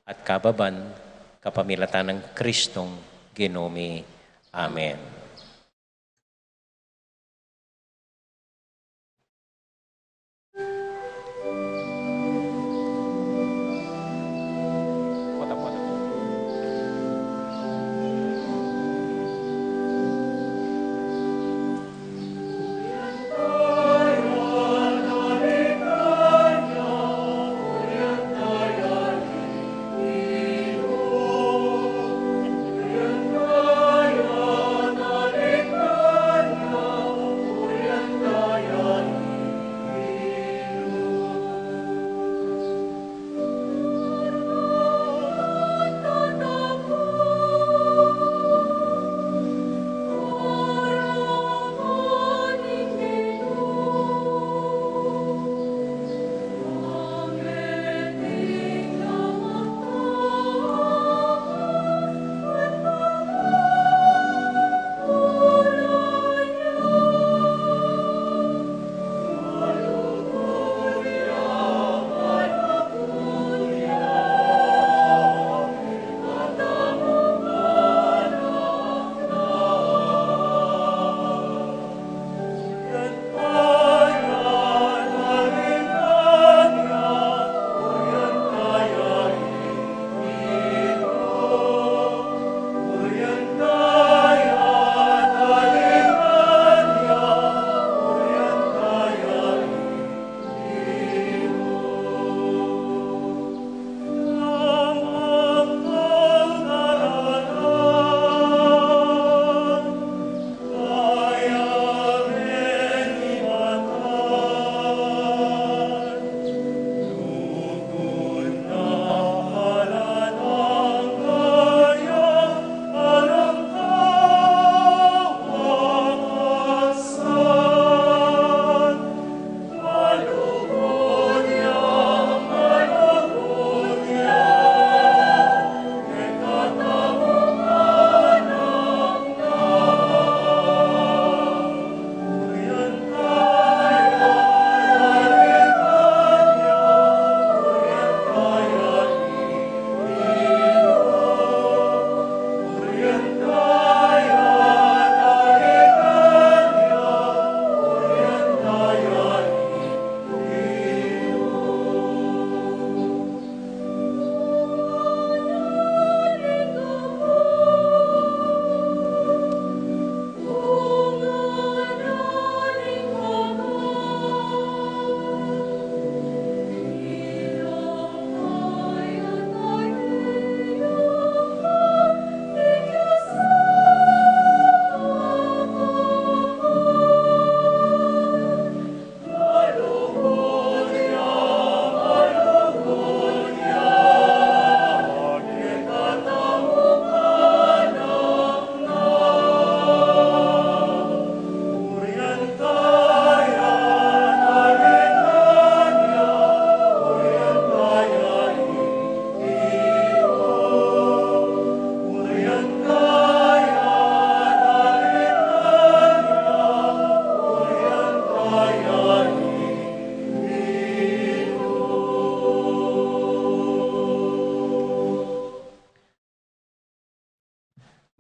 C: at kababan, kapamilatan ng Kristong Ginoo. Amen.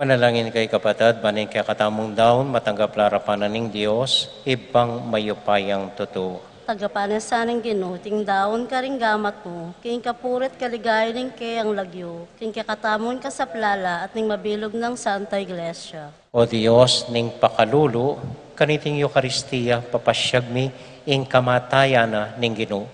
C: Manalangin kay kapatid, baning kaya katamong daon, matanggap larapanan ng Diyos, ibang mayupayang totoo.
B: Tagapanasaning ginuting daon karing gamat mo, king kapurit kaligay ning kayang lagyo, king kakatamon ka sa plala at ning mabilog ng Santa Iglesia.
C: O Diyos, ning pakalulo, kaniting Eucharistia, papasyag mi, ing kamatayan na ning Ginoo.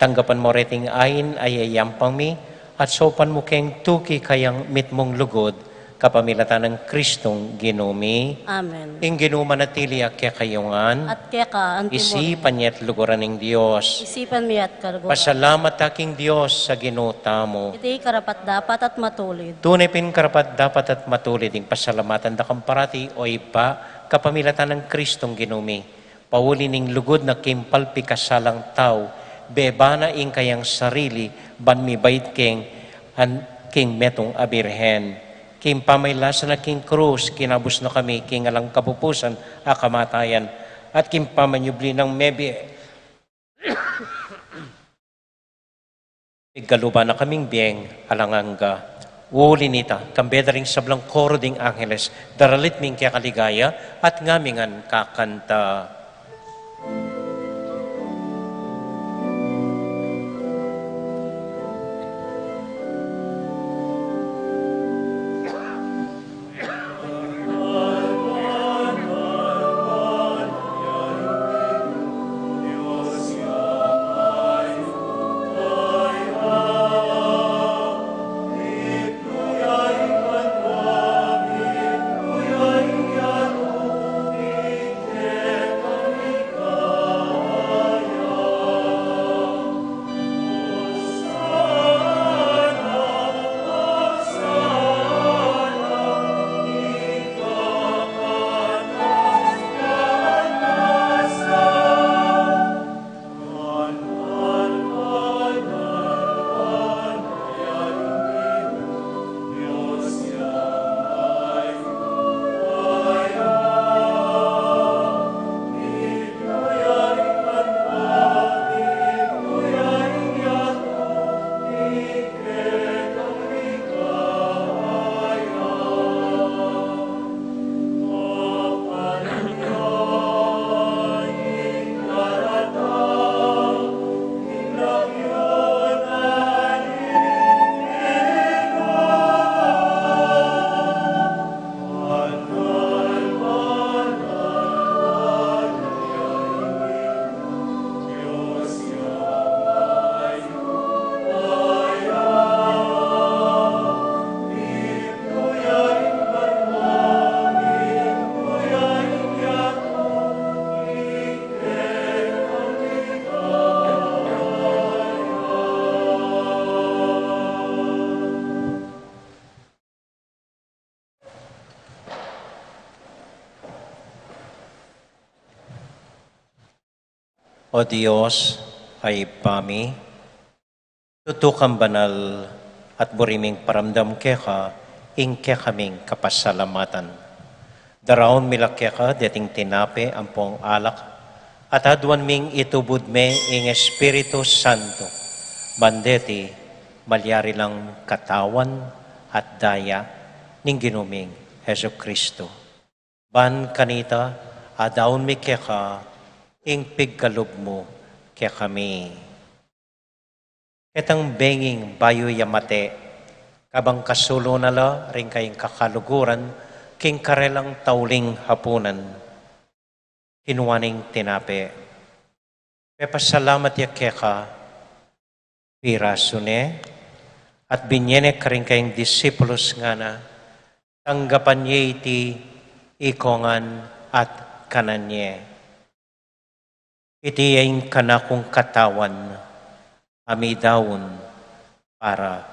C: Tanggapan mo reting ayin ay ayampang mi, at sopan mo keng tuki kayang mitmong lugod, kapamilatan ng Kristong Ginumi.
B: Amen.
C: Ing Ginoo manatili kaya kayungan,
B: At kaya ka, antimon,
C: isipan niya't luguran ng Diyos.
B: isipan mi at kargo.
C: Pasalamat aking Diyos sa ginuta mo.
B: Iti karapat dapat at matulid.
C: Tunay pin karapat dapat at matulid ing pasalamatan da kamparati o iba kapamilatan ng Kristong Ginumi. Pauli ning lugod na kimpalpi kasalang tao, bebana ing kayang sarili, ban mi bait king metong abirhen. King pamaylasan na king krus, kinabus na kami, king alang kapupusan, kamatayan, at king pamanyubli ng mebi. Igaluba na kaming biyeng alanganga. Uli nita, kambedering sablang koro ding angeles, daralit ming kaya kaligaya, at ngamingan kakanta. O Diyos, ay pami, tutukang banal at buriming paramdam keka, ing kaming kapasalamatan. Daraon mila keka, deting tinape ang pong alak, at adwan ming itubod me ing Espiritu Santo, bandeti, malyari lang katawan at daya, ning ginuming Heso Kristo. Ban kanita, adaon mi keka, ing pigkalob mo kaya kami. Ketang benging bayo yamate, kabang kasulo nala, ring kayong kakaluguran, king karelang tauling hapunan, kinuwaning tinape. Pepasalamat ya keka, pirasune, at binyene ka rin kayong disipulos nga na, tanggapan niya iti ikongan at kananye. Iti yung kanakong katawan, amidawon para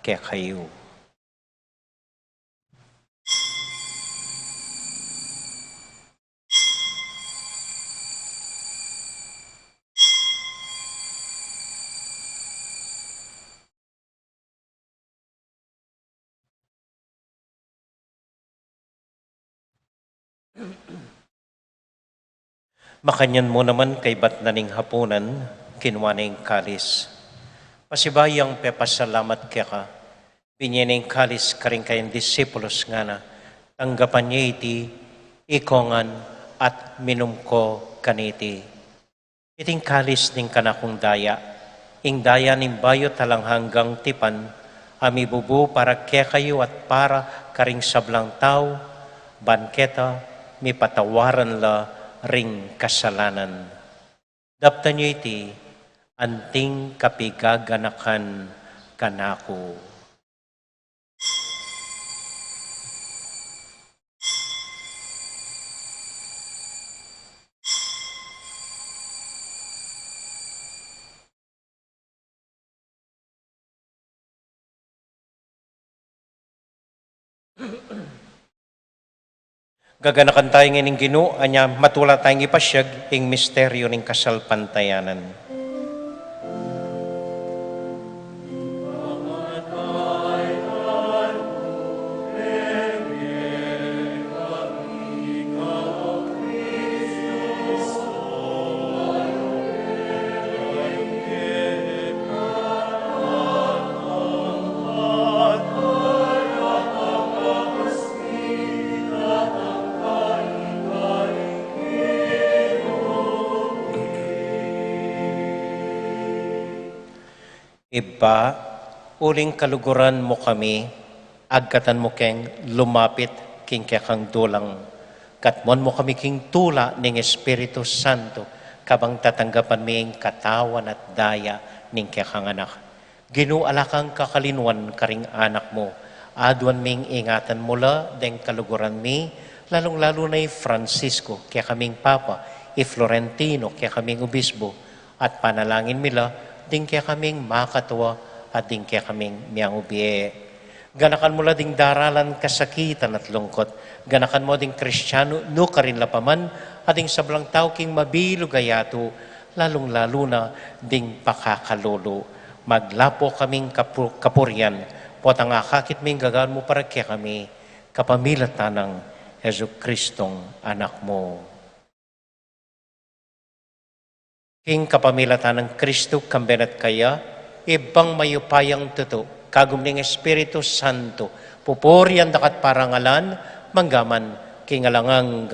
C: kay kayo. Makanyan mo naman kay bat naning hapunan, kinuha na yung kalis. Pasibayang pepasalamat kaya ka, binyaning kalis ka rin kayong disipulos nga na, tanggapan niya iti, ikongan at minum ko kaniti. Iting kalis ning kanakong daya, ing daya ning bayo talang hanggang tipan, amibubu para kaya kayo at para karing sablang tao, banketa, mi patawaran la ring kasalanan. Daptan niyo iti, anting kapigaganakan kanako. Gaganakan tayo ngayon Ginoo, anya matula tayong ipasyag ing misteryo ning kasalpantayanan. Iba, uling kaluguran mo kami, agkatan mo keng lumapit king kang dulang. Katmon mo kami king tula ning Espiritu Santo, kabang tatanggapan ming katawan at daya ning kang anak. Ginuala kang kakalinuan karing anak mo, aduan ming ingatan mula deng kaluguran mi, lalong-lalo na Francisco, kaya kaming Papa, Florentino, kaya kaming Obispo, at panalangin mila, ding kaya kaming makatawa at ding kaya kaming miyang ubiye. Ganakan mo la ding daralan kasakitan at lungkot. Ganakan mo ding Kristiyano no karin lapaman at ding sablang tao king mabilo gayato lalong-lalo na ding pakakalolo. Maglapo kaming kapuryan po ang akakit ming gagaan mo para kaya kami kapamilatan ng Jesu Kristong anak mo. King kapamilatan ng Kristo kambenat kaya, ibang mayupayang tuto, kagum ng Espiritu Santo, pupurian dakat parangalan, manggaman, kingalangang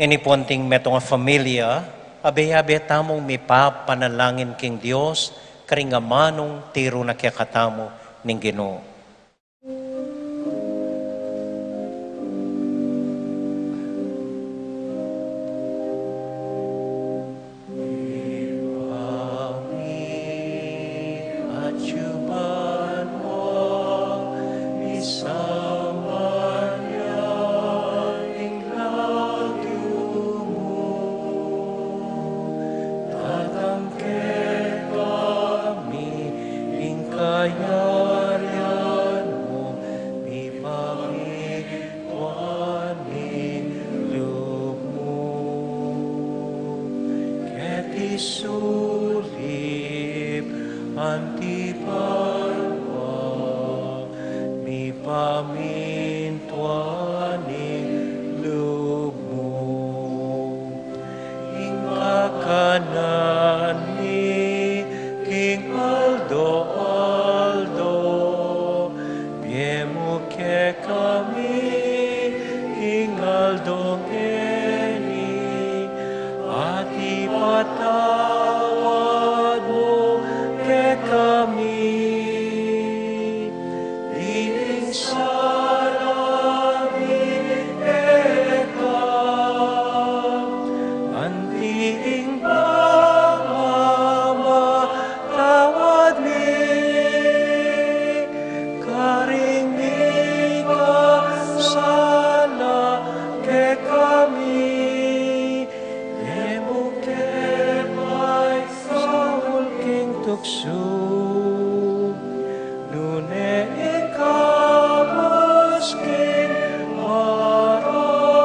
C: Inipunting metong familia, abe-abe tamong mipapanalangin king Dios, karingamanong tiro na kaya katamo ning Ginoo. Sulip antiparwa mi pamintuaning lugmo ing kakanan mi king Aldo biemo ke kami king Aldo Kenny ati patawad mo ke kami tukso. Nune ikamos king arok,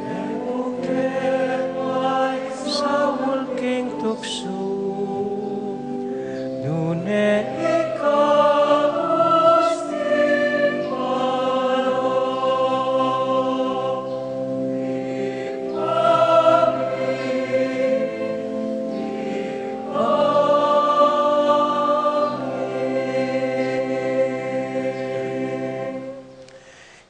C: emuket may sawol king tukso. Nune ikamos king arok,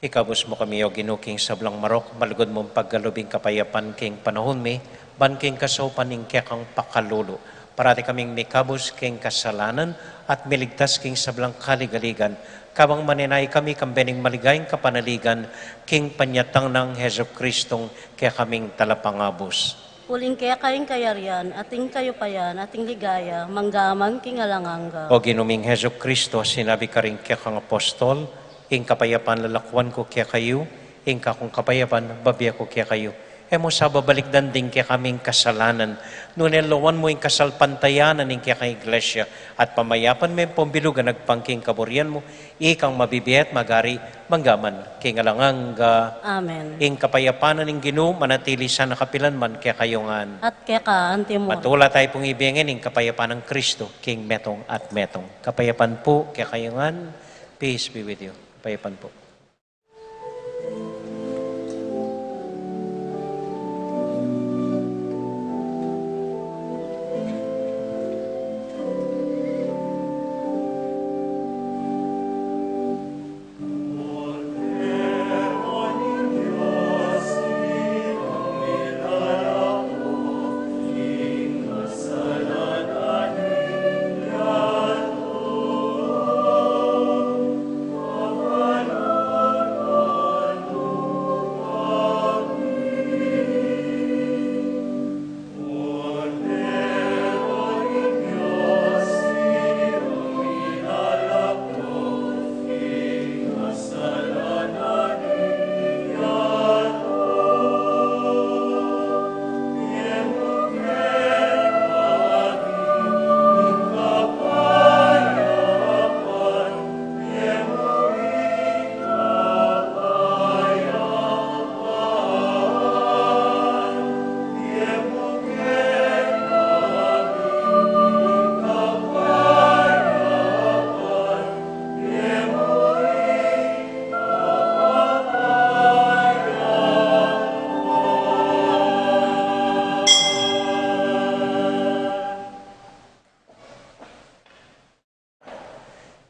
C: ikabos mo kami o ginuking sablang marok, malugod mong paggalubing kapayapan king panahon mi, ban king kasaupan ning kekang pakalulo. Parati kaming mikabos king kasalanan at miligtas king sablang kaligaligan. Kabang maninay kami kambening maligayang kapanaligan, king panyatang ng Heso Kristong kaya kaming talapangabos.
B: Puling kaya kayong kayarian, ating kayo payan, ating ligaya, manggamang kingalanganga.
C: O ginuming Heso Kristo, sinabi ka rin kaya kang apostol, ing kapayapan lalakwan ko kaya kayo, ing kakong kapayapan babya ko kaya kayo. Emo sa babalikdan din kaya kaming kasalanan, nunelawan mo ing kasalpantayanan ing kaya kay iglesia, at pamayapan may pambilugan nagpangking kaburian mo, ikang mabibiyat magari manggaman, kingalanganga.
B: Amen.
C: Ing kapayapanan ing Ginoo manatili sa nakapilan man kaya kayongan.
B: At kaya ka, antimor.
C: Matula tayo pong ibigin ing kapayapan ng Kristo, King Metong at Metong. Kapayapan po kaya kayongan. Peace be with you. Kapayapan po.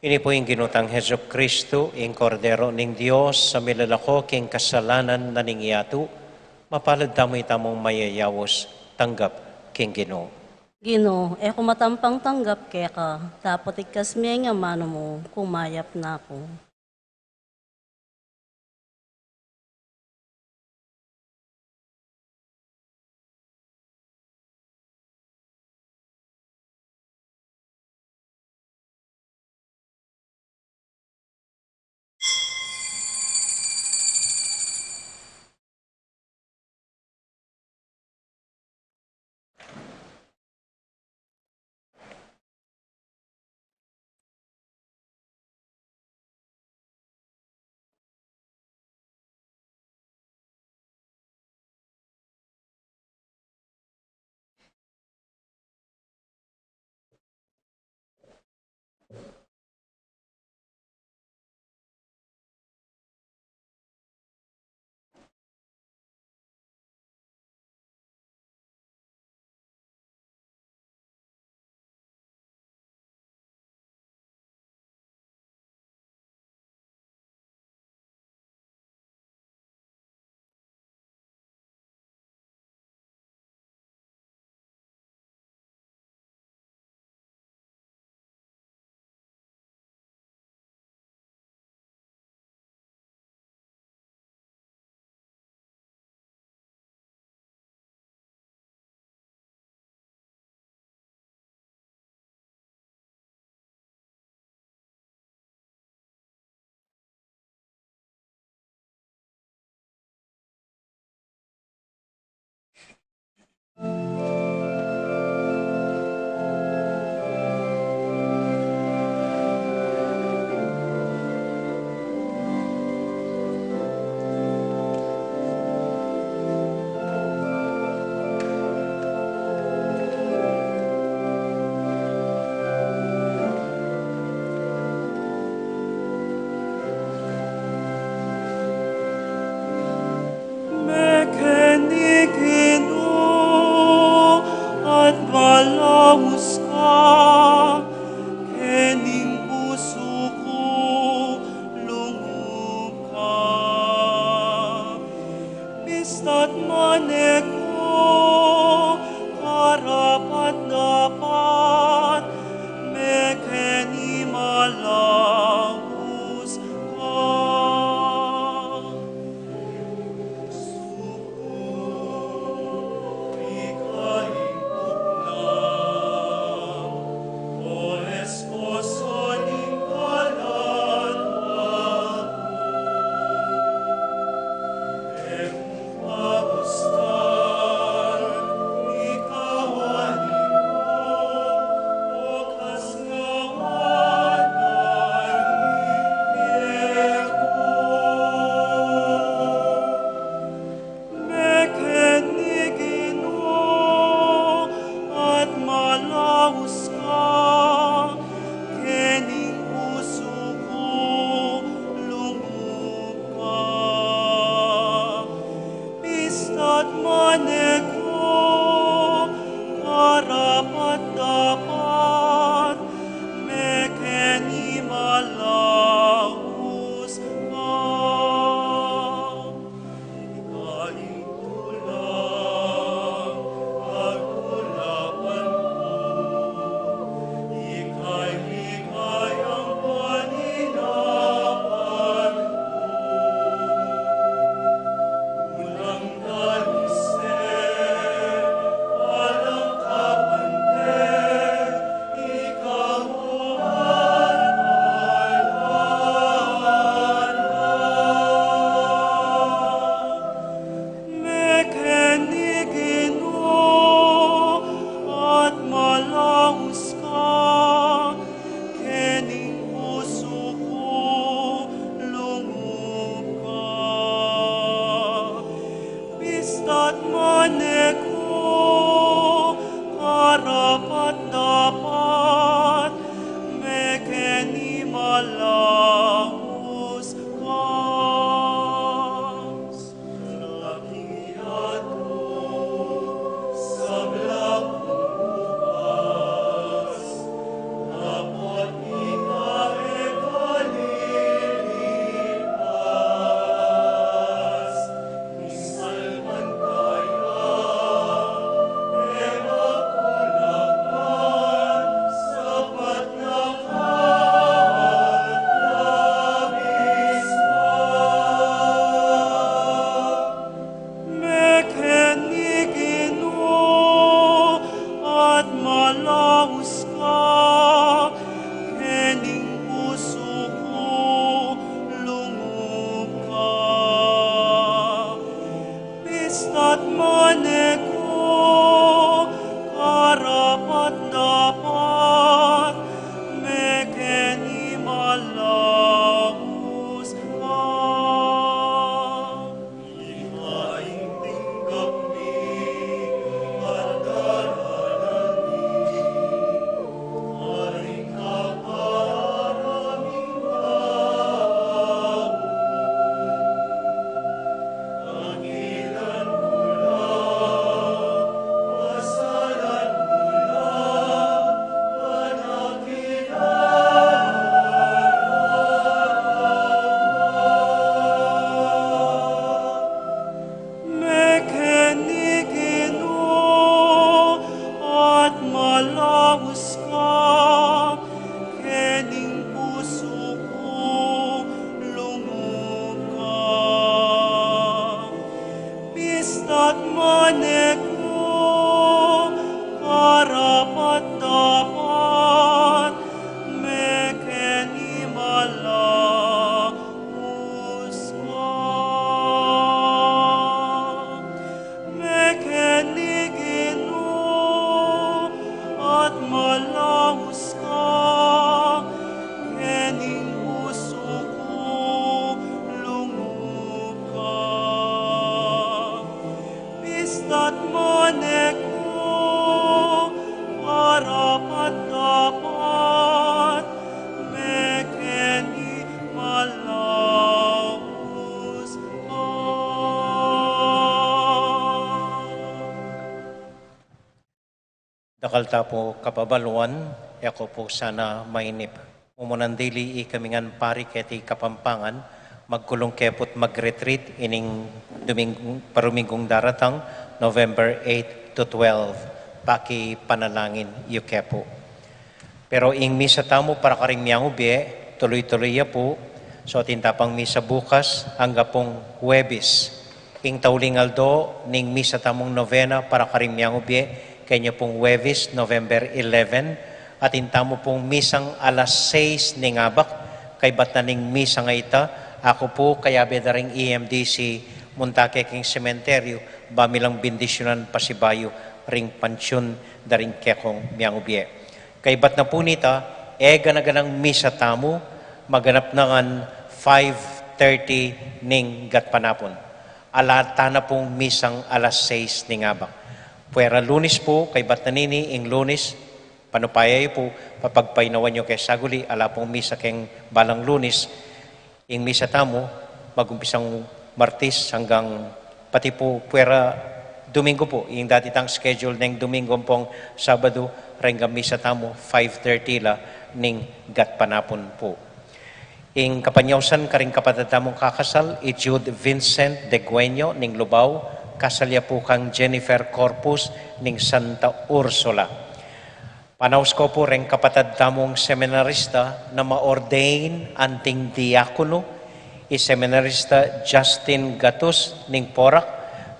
C: Ini po yung ginutang Heso Kristo, yung kordero ning Diyos sa milalako king kasalanan na ningyatu, mapalad tamo'y tamong mayayawos, tanggap king Ginoo.
B: Gino, kung matampang tanggap kaya ka, dapat ikas miya nga mano mo, kumayap na ako.
G: malaus ka, kening puso ko lungog ka. Bista't maneko, karapat dapat, mekeni malaus ka.
C: Dakalta po kapabaluan, ako po sana mainip. Umunandili ikamingan pari keti kapampangan, magkulong kepot mag-retreat ining parumingong daratang November 8 to 12, paki panalangin yu kepo. Pero ing misa tamo para karing miyang ubye, tuloy-tuloy ya po, so tintapang misa bukas hangga pong Huwebes. Ing taulingal do, ning misa tamong novena para karing miyang ubye, kanya pong Huwebes, November 11, at intamo pong misang alas 6 ning abak, kay bat na ning misa nga ita, ako po kaya bedaring EMDC, Montake king sementeryo, bamilang bindisyonan pasibayo, ring pansyon, daring kekong miyang ubye. Kay bat na po nita, ganaganang misa tamo, maganap nangan 5:30 ning gatpanapon. Alata na pong misang alas 6 ning abak. Puwera Lunes po, kay bat na nini, ing Lunes, panupayay po, papagpainawan nyo kay saguli, ala pong misa keng balang Lunes, ing misa tamo, magumpisang Martis hanggang pati po puwera Domingo po, yung dati tang schedule ng Domingo pong Sabado, hanggang misa tamo, 5:30 la, ning gatpanapon po. Ing kapanyawsan karing kapatid tamong kakasal, Jude Vincent de Gueño ning Lubao, kasalya po kang Jennifer Corpus ning Santa Ursula. Panaus ko po ring kapatid tamong seminarista na ma-ordain anting diakono, seminarista Justin Gatus ning Porac,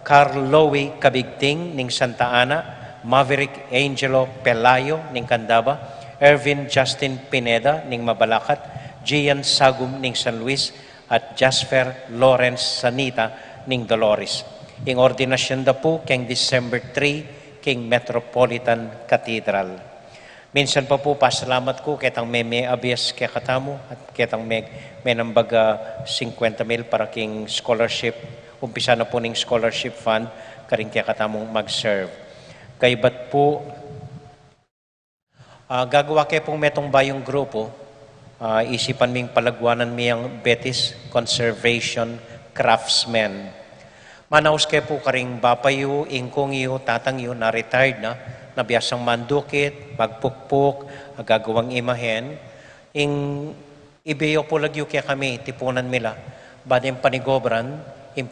C: Carl Lowy Kabigting ning Santa Ana, Maverick Angelo Pelayo ning Candaba, Ervin Justin Pineda ning Mabalacat, Gian Sagum ning San Luis, at Jasper Lawrence Sanita ning Dolores. Ing ordinasyon da po keng December 3 king Metropolitan Cathedral. Minsan pa po pasalamat ko ketang may abias kaya katamo at ketang may nambaga 50,000 para king scholarship. Umpisa na po ning scholarship fund karing kaya katamong mag-serve. Kay bat po gagawa kayo pong metong bayong grupo, isipan ming palagwanan miyang Betis Conservation Craftsmen. Manaus kayo po karing bapayo, ingkong iyo, tatang iyo na retired na, nabiyasang mandukit, magpukpuk, gagawang imahen, ing ibiyo po lagyo kaya kami, tipunan nila, badeng panigobran, ing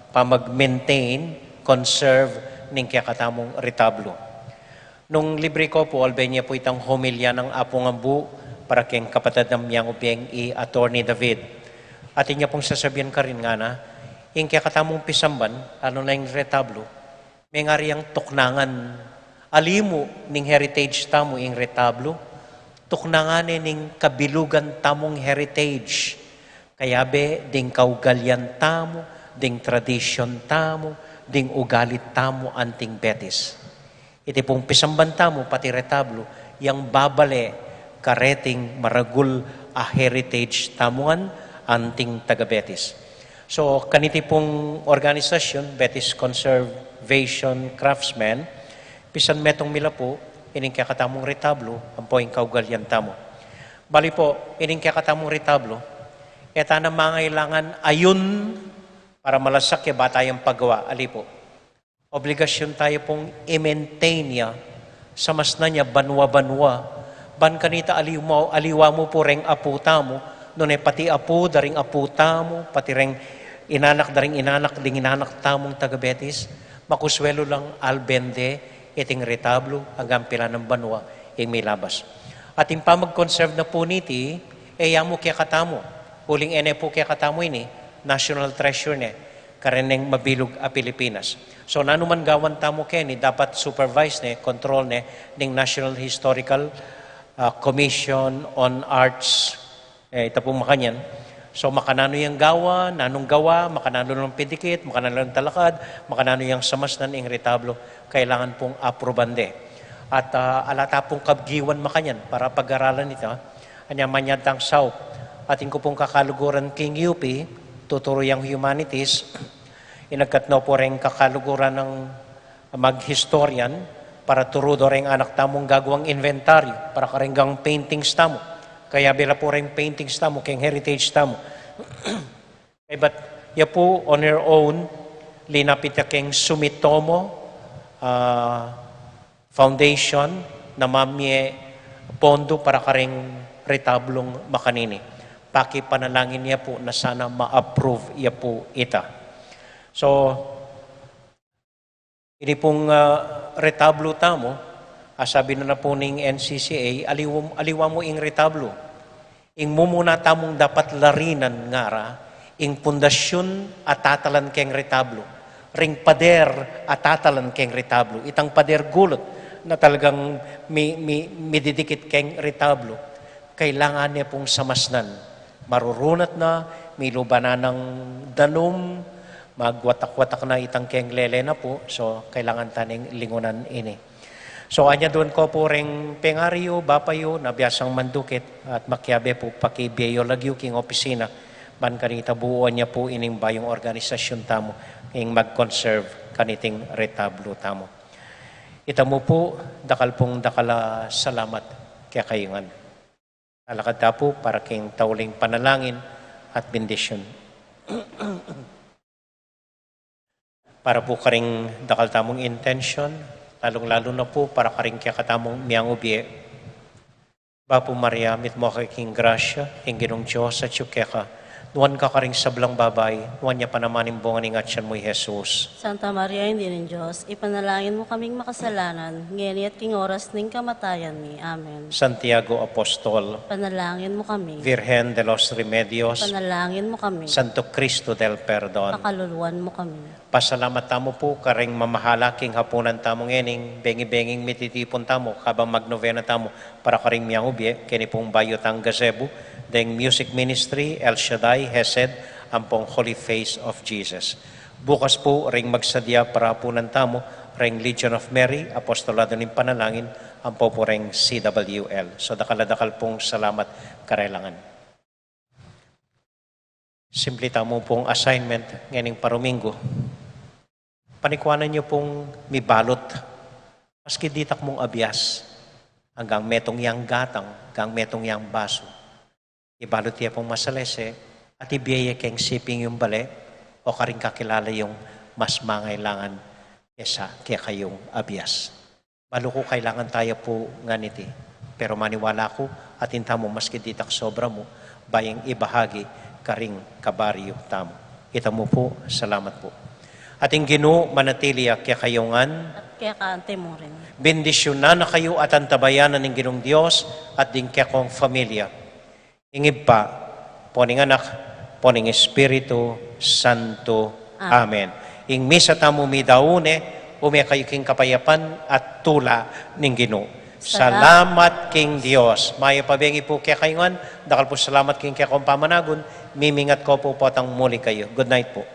C: pamag-maintain, conserve, ning kaya katamong retablo. Nung libre ko po, albenya po itang homilya ng Apong Ambu, para keng kapatid ng miyang ubiyeng Attorney David. At inya pong sasabihan ka rin nga na, ing kaya katamong pisamban, ano na yung retablo, may nga riyang tuknangan, alimu ning heritage tamo ing retablo, tuknangan ning kabilugan tamong heritage, kaya be ding kaugalyan tamo, ding tradisyon tamo, ding ugalit tamo anting Betis. Iti pong pisamban tamo, pati retablo, yang babale kareting maragul a heritage tamuan anting taga Betis. So, kaniti pong organisasyon, Betis Conservation Craftsmen, pisan metong mila po, ining kaya katamong retablo, ang po yung kaugalyan tamo. Bali po, ining kaya katamong retablo, eta na mangailangan ayun para malasak ya ba tayong paggawa. Ali po, obligasyon tayo pong i-maintain niya sa mas na niya banwa-banwa. Ban kanita aliwa mo po reng aputa mo, nunay pati apu, daring aputa mo, pati reng inanak, daring inanak, ding inanak tamong taga Betis, makuswelo lang albende, iting retablo, hanggang pila ng banwa, yung may labas. At yung pa mag-conserve na po niti, yamo kaya katamo. Huling ene po kaya katamo ini, national treasure ne, kareneng mabilog a Pilipinas. So nanuman gawan tamo keni, dapat supervise ne, control ne, ng National Historical Commission on Arts, ito po makanyan. So makanano yung gawa, nanong gawa, makanano ng pidikit, makanano ng talakad, makanano yung samasnan ng retablo, kailangan pong aprobande. At alata pong kabgiwan makanyan para pag-aralan ito, anya manyadang South. Ating ko pong kakaluguran King UP, tuturo yung humanities, inagkatno po rin kakaluguran ng mag-historian para turudo rin anak tamong gagawang inventaryo para karinggang paintings tamo. Kaya bila po rin paintings tamo, keng heritage tamo. But ya po on her own, linapit ya keng Sumitomo Foundation na mamye pondo para karing retablong makanini. Paki panalangin niya po na sana ma-approve iya po ita. So, ini pong retablo tamo, sabi na po ning NCCA, aliwa mo ing retablo. Ing mumuna tamong dapat larinan ngara, ing pundasyon atatalan keng retablo. Ring pader atatalan keng retablo. Itang pader gulot na talagang mididikit keng retablo. Kailangan niya pong samasnan. Marurunat na, may lubanan ng danum, magwatak-watak na itang keng lele na po. So, kailangan taning lingunan ini. So, anya doon ko po ring pengaryo, bapayo, nabiyasang mandukit, at makyabe po pakibiyo lagyo king opisina. Man kanita buuan niya po ining bayong organisasyon tamo, ing mag-conserve kaniting retablo tamo. Ita mo po, dakal pong dakala salamat kaya kayungan. Alakad ta po para king tauling panalangin at bendisyon. Para po karing dakal tamong intention, lalong-lalo na po para karing kaya katamong miyang ubye. Bapo Maria, mit mo kay king grasya, king ginong Diyos at yukeka, nuwan ka karing sablang babay, nuwan niya panamanin bunga ng atyan mo, Jesus.
B: Santa Maria, hindi ng Diyos, ipanalangin mo kaming makasalanan, ngayon at king oras ng kamatayan ni. Amen.
C: Santiago Apostol,
B: Panalangin mo kami.
C: Virgen de los Remedios,
B: Panalangin mo kami.
C: Santo Cristo del Perdon.
B: Pakaluluan mo kami.
C: Pasalamat tamo po karing mamahalaking hapunan tamong ening, bengi-benging mititipon tamo, kabang magnovena tamo, para karing miyang ubye, kini pong bayotang gazebo, deng music ministry, El Shaddai, Hesed, ampong Holy Face of Jesus. Bukas po, ring magsadya para hapunan tamo, ring Legion of Mary, Apostolado ng Panalangin, ampo po ring CWL. So dakal-dakal pong salamat karelangan. Simple tamo pong assignment nganing parumingo. Panikwanan niyo pong may balot. Maski ditak mong abyas, hanggang metong yang gatang, hanggang metong yang baso. Ibalot niya pong masalese, at ibiyaya keng siping yung bale, o karing kakilala yung mas mangailangan kaya kayong abyas. Balo ko kailangan tayo po nganiti. Pero maniwala ko, at inta mo maski ditak sobra mo, bayang ibahagi karing kabaryo tamo. Ita mo po, salamat po. Ating Ginoo manatili kaya kayongan,
B: At kaya kaante mo rin.
C: bendisyon na kayo at antabayanan ng Ginong Diyos at din kaya kong familia. Ingib pa, poning anak, poning Espiritu Santo. Amen. Ing misa tamo mi daune, umya kayo king kapayapan at tula ng Ginoo. Salamat king Dios. Maya pabengi po kaya kayongan, dakal po salamat king kaya kong pamanagon, mimingat ko po potang muli kayo. Good night po.